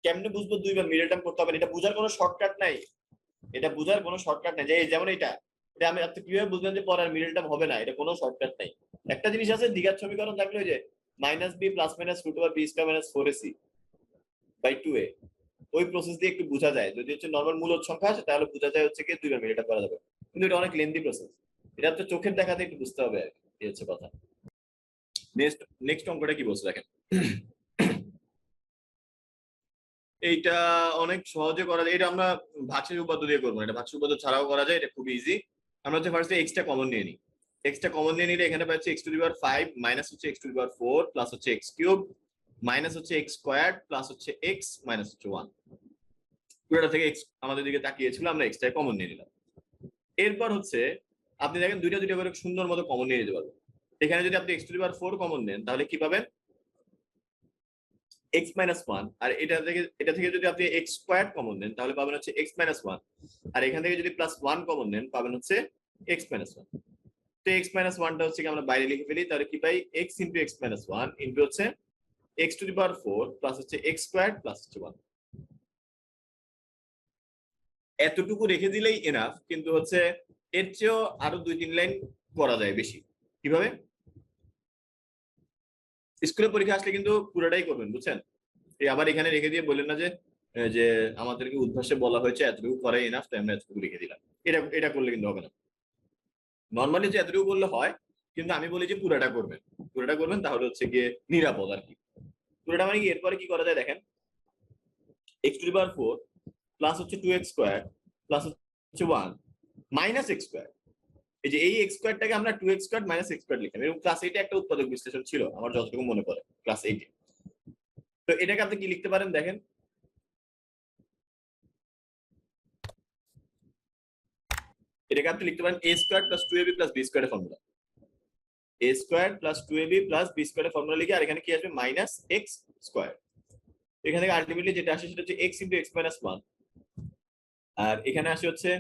কেমনে বুঝবো দুইবার মিডল টার্ম করতে হবে, এটা বোঝার কোনো শর্টকাট নাই। এটা বোঝার কোনো শর্টকাট নাই, যে যেমন এটা আমি আপনি কিভাবে বুঝবেন যে পরে আর মিডল টার্ম হবে না, এটা কোনো শর্টকাট নাই। একটা জিনিস আছে, দ্বিঘাত সমীকরণ থাকলে ওই যে minus b plus minus root over b square minus 4ac by 2a, ওই প্রসেস দিয়ে একটু বোঝা যায়। যদি হচ্ছে নরমাল মূলদ সংখ্যা আছে তাহলে বোঝা যায় হচ্ছে কি দুইবার মিলে এটা করা যাবে, কিন্তু এটা অনেক লেন্দি প্রসেস। এটা তো চোখের দেখাতে একটু বুঝতে হবে, এই হচ্ছে কথা। নেক্সট অঙ্কটা কি বলছে দেখেন। এইটা অনেক সহজে করা যায়। এটা আমরা ভাগশেষ উপপাদ্য দিয়ে করবো না, এটা ভাগশেষ উপপাদ্য ছাড়াও করা যায়, এটা খুব ইজি। আমরা হচ্ছে ফার্স্টে এক্সটা কমন নিয়ে নিই। এক্সটা কমন নিয়ে নিলে এখানে পাচ্ছি x to the power 5 minus হচ্ছে x to the power 4 plus হচ্ছে এক্স কিউব মাইনাস হচ্ছে এক্স স্কোয়ার্ড প্লাস হচ্ছে এক্স মাইনাস হচ্ছে 1। পুরোটা থেকে এক্স আমাদের দিকে তাকিয়েছিল, আমরা এক্সটা কমন নিয়ে নিলাম। এরপর হচ্ছে আপনি দেখেন দুইটা দুইটা করে সুন্দর মতো কমন নিয়ে নিতে পারবেন। এখানে যদি আপনি x to the power 4 common নেন তাহলে কি পাবেন, x মাইনাস 1। আর এটা থেকে যদি আপনি x স্কয়ার কমন নেন তাহলে পাবেন হচ্ছে x মাইনাস 1। আর এখান থেকে যদি প্লাস 1 কমন নেন পাবেন হচ্ছে x মাইনাস 1। তো x মাইনাস 1টা হচ্ছে কি আমরা বাইরে লিখে ফেলি, তাহলে কি পাই x into x minus 1 into হচ্ছে x two the power 4 plus হচ্ছে x স্কয়ার প্লাস হচ্ছে 1। এতটুকু রেখে দিলেই এনাফ, কিন্তু হচ্ছে এর চেয়েও আরো 2-3 লাইন করা যায় বেশি। কিভাবে? স্কুলে পরীক্ষা আসলে কিন্তু পুরোটাই করবেন, বুঝছেন? এই আবার এখানে রেখে দিয়ে বললেন না যে যে আমাদেরকে উদ্ভাসে বলা হয়েছে এতটুকু করে এনাফ, তাই আমরা এতটুকু রেখে দিলাম। এটা করলে কিন্তু হবে না। নর্মালি যে এতটুকু বললে হয়, কিন্তু আমি বলি যে পুরোটা করবেন, পুরোটা করবেন, তাহলে হচ্ছে গিয়ে নিরাপদ আর কি। পুরোটা মানে কি, এরপরে কি করা যায় দেখেন, x to the power 4 plus হচ্ছে 2x স্কয়ার প্লাস হচ্ছে 1 মাইনাস x স্কয়ার। এই যে এই x স্কয়ারটাকে আমরা 2x square minus x square লিখলাম। এবং ক্লাস 8 একটা উৎপাদক বিশ্লেষণ ছিল আমার যতটুকু মনে পড়ে, ক্লাস 8। তো এটাকে আপনি কি লিখতে পারেন দেখেন, এটাকে আপনি লিখতে পারেন a square plus 2ab plus b স্কয়ারের formula. a square plus 2ab plus b স্কয়ারের ফর্মুলা লিখে আর এখানে কি আসবে মাইনাস x স্কয়ার। এখান থেকে আলটিমেটলি যেটা আসে সেটা হচ্ছে x ইনটু x মাইনাস 1। আর এখানে আসে হচ্ছে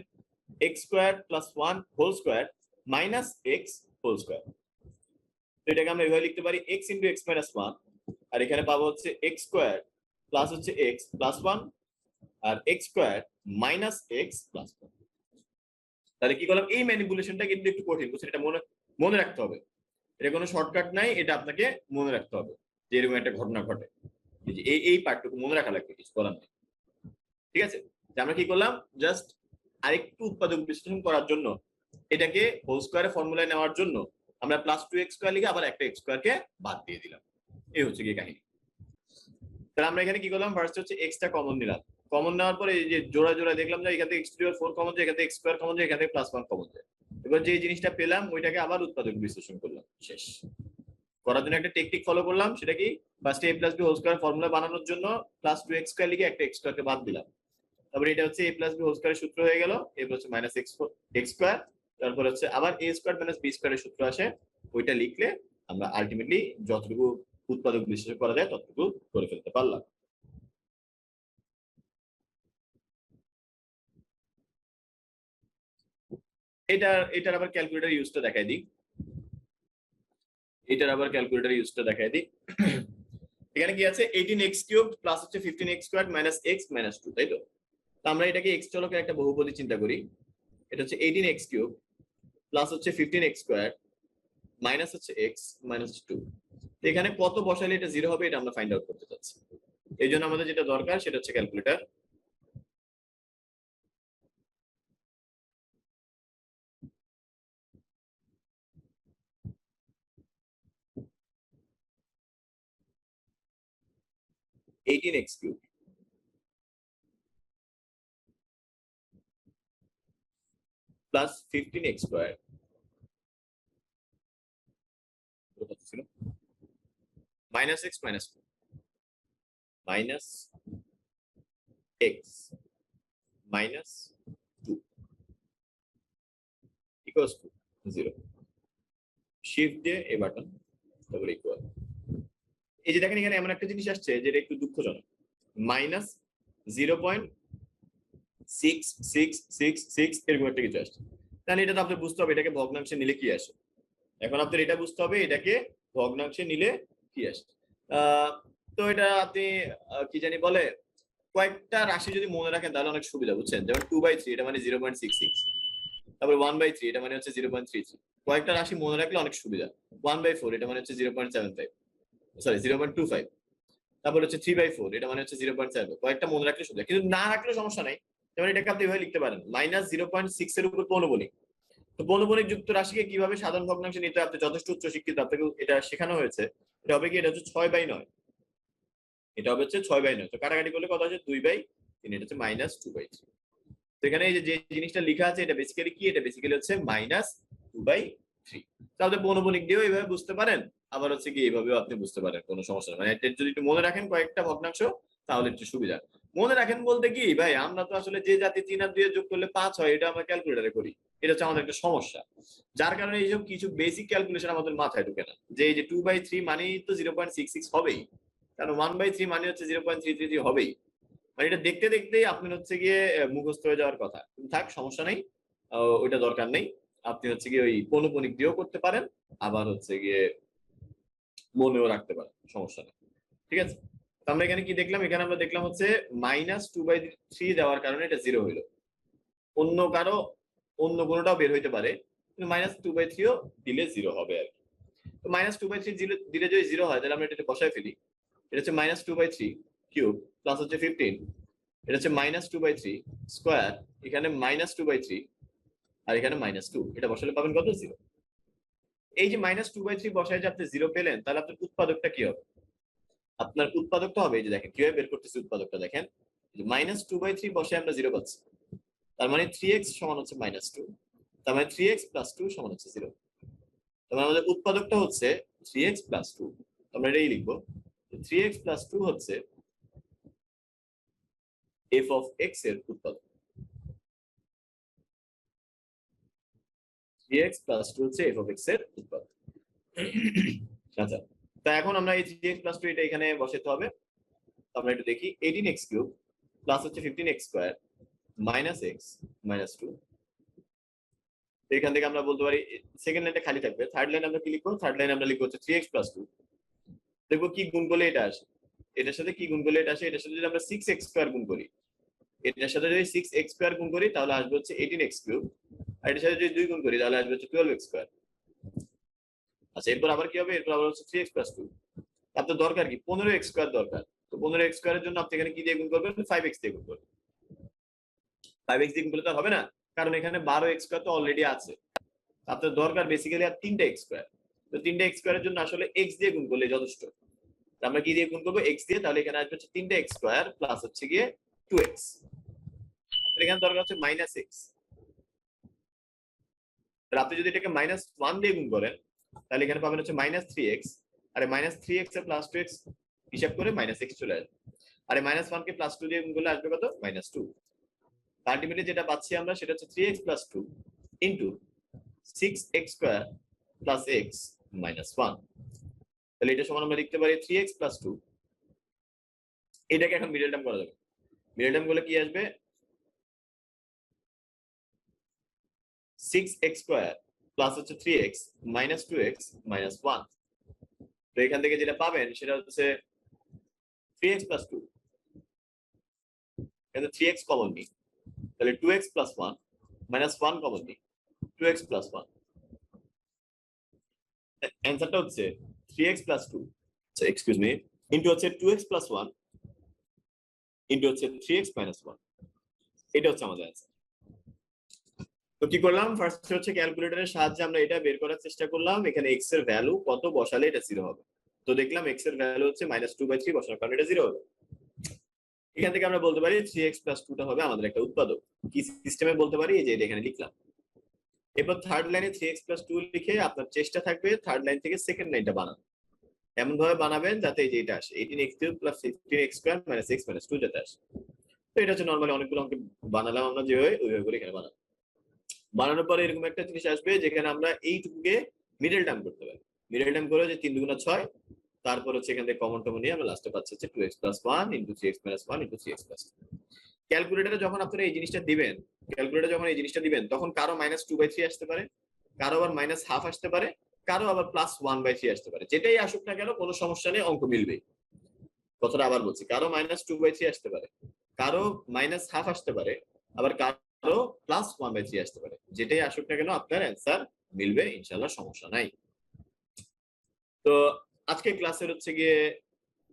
x square plus 1 whole square minus x whole square. তো এটাকে আমরা এভাবে লিখতে পারি x ইনটু x মাইনাস 1। আর এখানে পাবো হচ্ছে x স্কয়ার প্লাস হচ্ছে x প্লাস 1 আর x square minus x plus 1। তাহলে কি করলাম, এই ম্যানিপুলেশনটা কিন্তু একটু কঠিন, বুঝছেন? এটা মনে রাখতে হবে, এটা কোনো শর্টকাট নাই, এটা আপনাকে মনে রাখতে হবে যে এরকম একটা ঘটনা ঘটে। এই পার্টটুকু মনে রাখা লাগবে, কিছু করার নেই। ঠিক আছে, যে আমরা কি করলাম, জাস্ট আরেকটু উৎপাদক বিশ্লেষণ করার জন্য এটাকে হোল স্কয়ারের ফর্মুলায় নেওয়ার জন্য আমরা প্লাস 2x স্কয়ার লিখে আবার একটা x স্কয়ারকে বাদ দিয়ে দিলাম। এই হচ্ছে কি কাহিনী। তাহলে আমরা এখানে কি করলাম, ফার্স্ট হচ্ছে x টা কমন নিলাম। কমন নেওয়ার পরে এই যে জোড়া জোড়া দেখলাম যে এখান থেকে x two the power 4 common যায়, এখান থেকে x স্কয়ার কমন যায়, এখান থেকে প্লাস 1 কমন যায়। এবার যে জিনিসটা পেলাম ওইটাকে আবার উৎপাদক বিশ্লেষণ করলাম, শেষ। করার জন্য একটা টেকনিক ফলো করলাম, সেটা কি, ফার্স্টে a plus b whole square formula বানানোর জন্য প্লাস 2x স্কয়ার লিখে একটা x স্কয়ারকে বাদ দিলাম। তারপরে এটা হচ্ছে a প্লাস b হোল স্কয়ারের সূত্র হয়ে গেল, a হচ্ছে মাইনাস x স্কয়ার। তারপর হচ্ছে আবার a স্কয়ার মাইনাস b স্কয়ারের সূত্র আসে, ওইটা লিখলে আমরা আলটিমেটলি যতটুকু উৎপাদক বিশ্লেষণ করা যায় ততটুকু করে ফেলতে পারলাম। এটার আবার ক্যালকুলেটর ইউজটা দেখাই দিই। এখানে কি আছে, 18x কিউব প্লাস হচ্ছে 15x square minus x minus 2, তাই তো? আমরা এটাকে x চলকের একটা বহুপদী চিন্তা করি। এটা হচ্ছে 18x কিউব প্লাস হচ্ছে 15x স্কয়ার মাইনাস হচ্ছে x মাইনাস 2। এখানে কত বসাইলে এটা 0 হবে, এটা আমরা ফাইন্ড আউট করতে চাচ্ছি। এই জন্য আমাদের যেটা দরকার সেটা হচ্ছে calculator. Eighteen x cube plus 15x square ছিল minus x minus 2 minus x minus 2 equals to 0। Shift দিয়ে এই বাটন, তারপরে ইকুয়াল। এই যে দেখেন এখানে এমন একটা জিনিস আসছে যেটা একটু দুঃখজনক, মাইনাস 0.6666 এরকম একটা কিছু আসছে। তাহলে এটা তো আপনার বুঝতে হবে এটাকে ভগ্নাংশে নিলে কি আসে। এখন আপনার এটা বুঝতে হবে এটাকে ভগ্নাংশে নিলে কি আসে। তো এটা আপনি কি জানি বলে, কয়েকটা রাশি যদি মনে রাখেন তাহলে অনেক সুবিধা, বুঝছেন? যেমন 2/3 এটা মানে 0.66, তারপর 1/3 এটা মানে হচ্ছে 0.33। কয়েকটা রাশি মনে রাখলে অনেক সুবিধা। 1/4 এটা মানে হচ্ছে 0.75, সরি 0.25। তারপর হচ্ছে 3/4 এটা মানে হচ্ছে 0.7। কয়েকটা মনে রাখলে সুবিধা, কিন্তু না রাখলে সমস্যা নাই। যেমন এটাকে আপনি এভাবে লিখতে পারেন, মাইনাস 0.6 এর উপর পৌনবণিক। তো পৌনবণিক যুক্ত রাশিকে কিভাবে সাধারণ ভগ্নাংশে নিতে, আপনি যথেষ্ট উচ্চ শিক্ষিত, আপনাকে এটা শেখানো হয়েছে। এটা হবে কি, এটা হচ্ছে 6/9। এটা হবে হচ্ছে 6/9, তো কাটাকাটি করলে কত আছে 2/3, এটা হচ্ছে -2/3। তো এখানে এই যে জিনিসটা লেখা আছে এটা বেসিক্যালি কি, এটা বেসিক্যালি হচ্ছে -2/3। তাহলে বনবনিক দিয়েও এইভাবে বুঝতে পারেন, আবার হচ্ছে কি এইভাবেও আপনি বুঝতে পারেন, কোনো সমস্যা নেই। মানে এটা যদি একটু মনে রাখেন কয়েকটা ভগ্নাংশ তাহলে একটু সুবিধা। মনে রাখেন বলতে কি ভাই, আমরা তো আসলে যে জাতি 3 আর 2 যোগ করলে 5 হয় এটা আমরা ক্যালকুলেটরে করি, এটা হচ্ছে আমাদের একটা সমস্যা। যার কারণে এইসব কিছু বেসিক ক্যালকুলেশন আমাদের মাথায় ঢুকে না, যে এই যে 2/3 মানেই তো 0.66 হবেই, কারণ 1/3 মানে হচ্ছে 0.333 হবেই। মানে এটা দেখতে দেখতেই আপনার হচ্ছে গিয়ে মুখস্থ হয়ে যাওয়ার কথা। থাক, সমস্যা নেই, ওইটা দরকার নেই। আপনি হচ্ছে গিয়ে ওই পৌনঃপুনিক দিয়েও করতে পারেন, আবার হচ্ছে গিয়ে মনেও রাখতে পারেন, সমস্যা নেই। ঠিক আছে, তো আমরা এখানে কি দেখলাম, এখানে আমরা দেখলাম হচ্ছে -2/3 দেওয়ার কারণে এটা 0 হইলো। অন্য কারো অন্য কোনোটাও বের হইতে পারে, কিন্তু -2/3ও দিলে 0 হবে আর কি। তো -2/3 দিলে যদি 0 হয় তাহলে আমরা এটা বসায় ফেলি। এটা হচ্ছে -2/3 কিউব প্লাস হচ্ছে 15, এটা হচ্ছে -2/3 স্কয়ার, এখানে -2/3 আর এখানে -2, এটা বসালে পাবেন কত 0। এই যে -2/3 বসায় যে আপনি 0 পেলেন, তাহলে আপনার উৎপাদকটা কি হবে? আপনার উৎপাদকটা হবে, এই যে দেখেন কিভাবে বের করতেছি উৎপাদকটা দেখেন, -2/3 বসে আমরা 0 পাচ্ছি, তার মানে 3x সমান হচ্ছে -2, তার মানে 3x + 2 সমান হচ্ছে 0। তার মানে আমাদের উৎপাদকটা হচ্ছে 3x + 2, আমরা এটাই লিখবো, 3x + 2 হচ্ছে f of x এর উৎপাদক। 3x + 2 হচ্ছে f of x এর উৎপাদক। আচ্ছা, তো এখন আমরা এই 3x + 2 এটা এখানে বসাতে হবে। আমরা একটু দেখি, 18x³ প্লাস হচ্ছে 15x² -x -2। তো এখান থেকে আমরা বলতে পারি সেকেন্ড লাইনটা খালি থাকবে, থার্ড লাইন আমরা কি লিখবো, থার্ড লাইন আমরা লিখবো হচ্ছে 3x + 2। দেখবো কি গুণ করলে এটা আসে, এটার সাথে কি গুণ করলে এটা আসে, এটার সাথে যদি আমরা 6x² গুণ করি, এটার সাথে যদি 6x² গুণ করি তাহলে আসবে হচ্ছে 18x³, আর এটার সাথে যদি 2 গুণ করি তাহলে আসবে হচ্ছে 12x²। আচ্ছা, এরপর আবার কি হবে, এরপর আবার হচ্ছে 3x + 2। আপনার দরকার কি 15x² দরকার, তো 15x² এর জন্য আপনি এখানে কি দিয়ে গুণ করবেন, 5x দিয়ে গুণ করবেন। 5x দিয়ে গুণ করলে তো হবে না, কারণ এখানে 12x² তো অলরেডি আছে। আপনার দরকার বেসিক্যালি আর 3টা x², তো 3টা x² এর জন্য আসলে x দিয়ে গুণ করলে যথেষ্ট। আমরা কি দিয়ে গুণ করবো, x দিয়ে, তাহলে এখানে আসবে হচ্ছে 3টা x² প্লাস হচ্ছে গিয়ে 2x। এখানে দরকার হচ্ছে -x, তাহলে আপনি যদি এটাকে -1 দিয়ে গুণ করেন তাহলে এখানে পাবেন হচ্ছে -3x, আরে -3x এর প্লাস 2x হিসাব করে -x চলে আসবে, আরে -1 কে +2 দিয়ে গুণ করলে আসবে কত, -2। আলটিমেটলি যেটা পাচ্ছি আমরা সেটা হচ্ছে 3x + 2 into 6x² plus x -1। তাহলে এটা সমান আমরা লিখতে পারি 3x + 2, এটাকে এখন মিডল টার্ম করা যাবে। মিডল টার্ম করলে কি আসবে, 6x² প্লাস হচ্ছে 3x -2x -1। তো এখান থেকে যেটা পাবেন সেটা হচ্ছে 3x + 2, এখানে 3x কমন নিই, তাহলে 2x + 1 -1 কমন নিই, 2x + 1। অ্যান্সারটা হচ্ছে 3x + 2, এক্সকিউজ মি, ইনটু হচ্ছে 2x + 1 ইনটু হচ্ছে 3x - 1। এটা হচ্ছে আমাদের অ্যান্সার। তো কি করলাম, ফার্স্ট হচ্ছে ক্যালকুলেটরের সাহায্যে আমরা এটা বের করার চেষ্টা করলাম, এখানে x এর ভ্যালু কত বসালে এটা 0 হবে। তো দেখলাম x এর ভ্যালু হচ্ছে -2/3 বসানোর কারণে এটা 0 হবে। এখান থেকে আমরা বলতে পারি 3x + 2টা হবে আমাদের একটা উৎপাদক। কি সিস্টেমে বলতে পারি, এই যে এটা এখানে লিখলাম। এরপর থার্ড লাইনে 3x + 2 লিখে আপনার চেষ্টা থাকবে থার্ড লাইন থেকে সেকেন্ড লাইনটা বানানো, এমন ভাবে বানাবেন যাতে এই যে এটা আসে 18x³ + 15x² - x - 2 যাতে আসে। তো এটা হচ্ছে নরমালি অনেকগুলো অঙ্ক বানালাম আমরা যেভাবে, ওইভাবে করে এখানে বানাবো। বানানোর পরে এরকম একটা জিনিস আসবে যেখানে আমরা এইটুকুকে মিডল টার্ম করতে পারি। মিডল টার্ম করে যে 3 × 6, তারপর হচ্ছে এখান থেকে কমন টমন নিয়ে আমরা লাস্টে পাচ্ছি হচ্ছে 2x + 1 × 3x - 1 × 3x + 2। ক্যালকুলেটরে যখন আপনারা এই জিনিসটা দিবেন, ক্যালকুলেটরে যখন এই জিনিসটা দিবেন তখন কারো -2/3 আসতে পারে, কারো আবার -1/2 আসতে পারে, কারো আবার +1/3 আসতে পারে। যেটাই আসুক না কেন কোনো সমস্যা নেই, অঙ্ক মিলবেই। কথাটা আবার বলছি, কারো -2/3 আসতে পারে, কারো -1/2 আসতে পারে, আবার কারো +1/3 আসতে পারে। যেটাই আসুক না কেন আপনার অ্যান্সার মিলবে ইনশাআল্লাহ, সমস্যা নাই। তো আজকে ক্লাসের হচ্ছে গিয়ে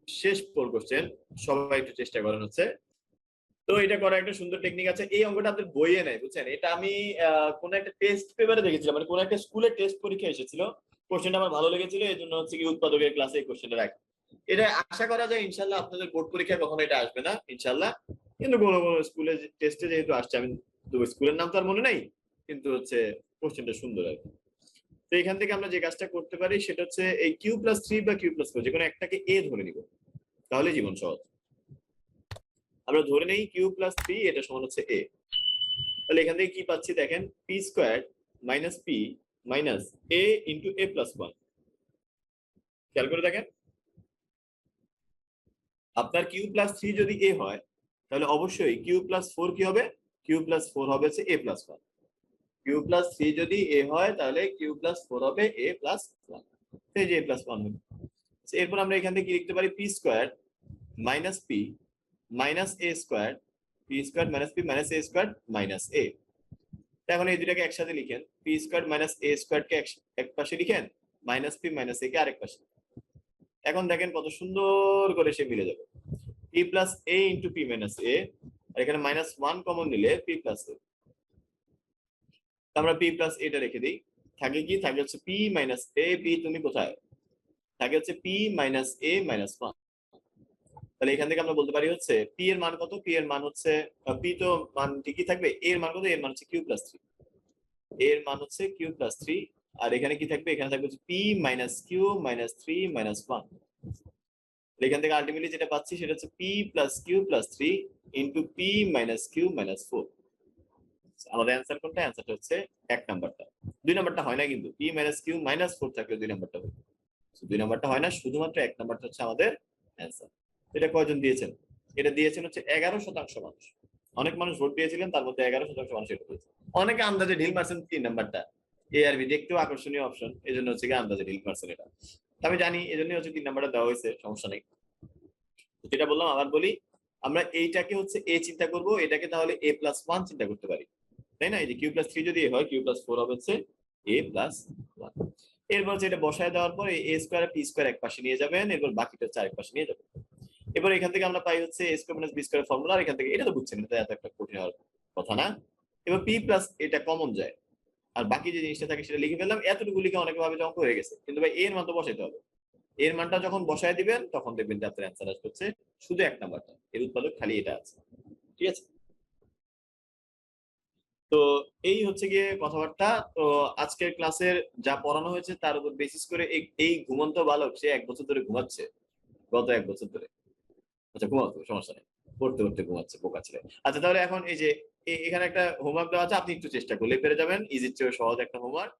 শেষ 4 কোশ্চেন, সবাই একটু চেষ্টা করেন হচ্ছে। তো এটা করার একটা সুন্দর টেকনিক আছে, এই অঙ্কটা আপনাদের বইয়ে নাই বুঝছেন, এটা আমি কোন একটা টেস্ট পেপারে দেখেছিলাম, মানে কোন একটা স্কুলে টেস্ট পরীক্ষা এসেছিল, কোশ্চেনটা আমার ভালো লেগেছিল, এই জন্য হচ্ছে কি উৎপাদকের ক্লাসে এই কোশ্চেনটা রাখি। এটা আশা করা যায় ইনশাল্লাহ আপনাদের বোর্ড পরীক্ষায় কখনো এটা আসবে না ইনশাল্লাহ, কিন্তু কোনো কোনো স্কুলে টেস্টে যেহেতু আসছে, আমি তো স্কুলের নাম তো আর মনে নাই, কিন্তু হচ্ছে কোশ্চেনটা সুন্দর আর কি। তো এখান থেকে আমরা যে কাজটা করতে পারি সেটা হচ্ছে এই Q+3 বা Q+4 যে কোনো একটাকে এ ধরে নিব, তাহলে জীবন সহজ। আমরা ধরে নেই Q+3 এটা সমান হচ্ছে এ, তাহলে এখান থেকে কি পাচ্ছি দেখেন, p square minus p minus a into a+1। খেয়াল করে দেখেন, আপনার Q+3 যদি এ হয় তাহলে অবশ্যই Q+4 কি হবে, Q+4 হবে হচ্ছে a+1। Q+3 যদি এ হয় তাহলে Q+4 হবে a+1, এই যে a+1 হবে। এরপর আমরা এখান থেকে কি লিখতে পারি, p square minus p minus a square, p square minus p minus a square minus a. এখন এই দুটাকে একসাথে লিখেন, পি স্কোয়ার মাইনাস এ স্কোয়ারকে এক পাশে লিখেন, মাইনাস পি মাইনাস এ কে আরেক পাশে। এখন দেখেন কত সুন্দর করে সে মিলে যাবে, পি প্লাস এ ইন্টু পি মাইনাস এ, আর এখানে -1 কমন নিলে পি প্লাস এ। আমরা পি প্লাস এটা রেখে দিই, থাকে কি, থাকে হচ্ছে পি মাইনাস এ, পি তুমি কোথায়, থাকে হচ্ছে পি মাইনাস এ মাইনাস 1। তাহলে এখান থেকে আমরা বলতে পারি হচ্ছে পি এর মান কত, পি এর মান হচ্ছে, পি তো মান ঠিকই থাকবে, এর মান কত, এর মান হচ্ছে Q+3, এর মান হচ্ছে Q+3, আর এখানে কি থাকবে, এখানে থাকবে হচ্ছে P minus Q minus 3 minus 1। এখান থেকে আলটিমেটলি যেটা পাচ্ছি সেটা হচ্ছে P plus Q plus 3 into P minus Q minus 4। আমাদের অ্যান্সার কোনটা, অ্যান্সারটা হচ্ছে এক নাম্বারটা। দুই নাম্বারটা হয় না, কিন্তু পি মাইনাস কিউ মাইনাস 4 থাকলে দুই নাম্বারটা হবে, দুই নাম্বারটা হয় না, শুধুমাত্র এক নাম্বারটা হচ্ছে আমাদের অ্যান্সার। এটা কয়জন দিয়েছেন, এটা দিয়েছেন হচ্ছে 11% মানুষ। অনেক মানুষ ভোট দিয়েছিলেন, তার মধ্যে 11% মানুষ এটা দিয়েছে। অনেকে আন্দাজে ঢিল মারছেন 3 নাম্বারটা, এ আর বি দেখতেও আকর্ষণীয় অপশন, এই জন্য হচ্ছে কি আন্দাজে ঢিল মারছেন এটা। আমি জানি এই জন্যই হচ্ছে 3 নাম্বারটা দেওয়া হয়েছে, সমস্যা নেই। যেটা বললাম আবার বলি, আমরা এইটাকে হচ্ছে এ চিন্তা করব, এটাকে তাহলে a+1 চিন্তা করতে পারি, তাই না? এই যে Q+3 যদি এ হয়, Q+4 হবে হচ্ছে a+1। এরপর হচ্ছে এটা বসায় দেওয়ার পর এ স্কোয়ার পি স্কোয়ার এক পাশে নিয়ে যাবেন, এরপর বাকিটা হচ্ছে আরেক পাশে নিয়ে যাবেন। এবার এখান থেকে আমরা পাই হচ্ছে a square minus b square formula, আর এখান থেকে এটা তো বুঝছেন, এটা এত একটা কঠিন হওয়ার কথা না। এবার পি প্লাস এটা কমন যায়, আর বাকি যে জিনিসটা থাকে সেটা লিখে ফেললাম, এতটুকু লিখে অনেকে ভাবে যে অঙ্ক হয়ে গেছে, কিন্তু ভাই এর মান তো বসাইতে হবে। এর মানটা যখন বসায় দিবেন তখন দেখবেন যে আপনার অ্যান্সার আসবে হচ্ছে শুধু এক নাম্বারটা, এর উৎপাদক খালি এটা আছে, ঠিক আছে? তো এই হচ্ছে গিয়ে কথাবার্তা। তো আজকের ক্লাসের যা পড়ানো হয়েছে তার উপর বেসিস করে এই ঘুমন্ত বালক সে 1 বছর ধরে ঘুমাচ্ছে, গত 1 বছর ধরে। আচ্ছা ঘুমাতো, সমস্যা নেই, পড়তে পড়তে ঘুমাচ্ছে, বোকা ছেলে। আচ্ছা তাহলে এখন এই যে এখানে একটা হোমওয়ার্ক দেওয়া আছে, আপনি একটু চেষ্টা করলে পেরে যাবেন, ইজির চেয়ে সহজ একটা হোমওয়ার্ক।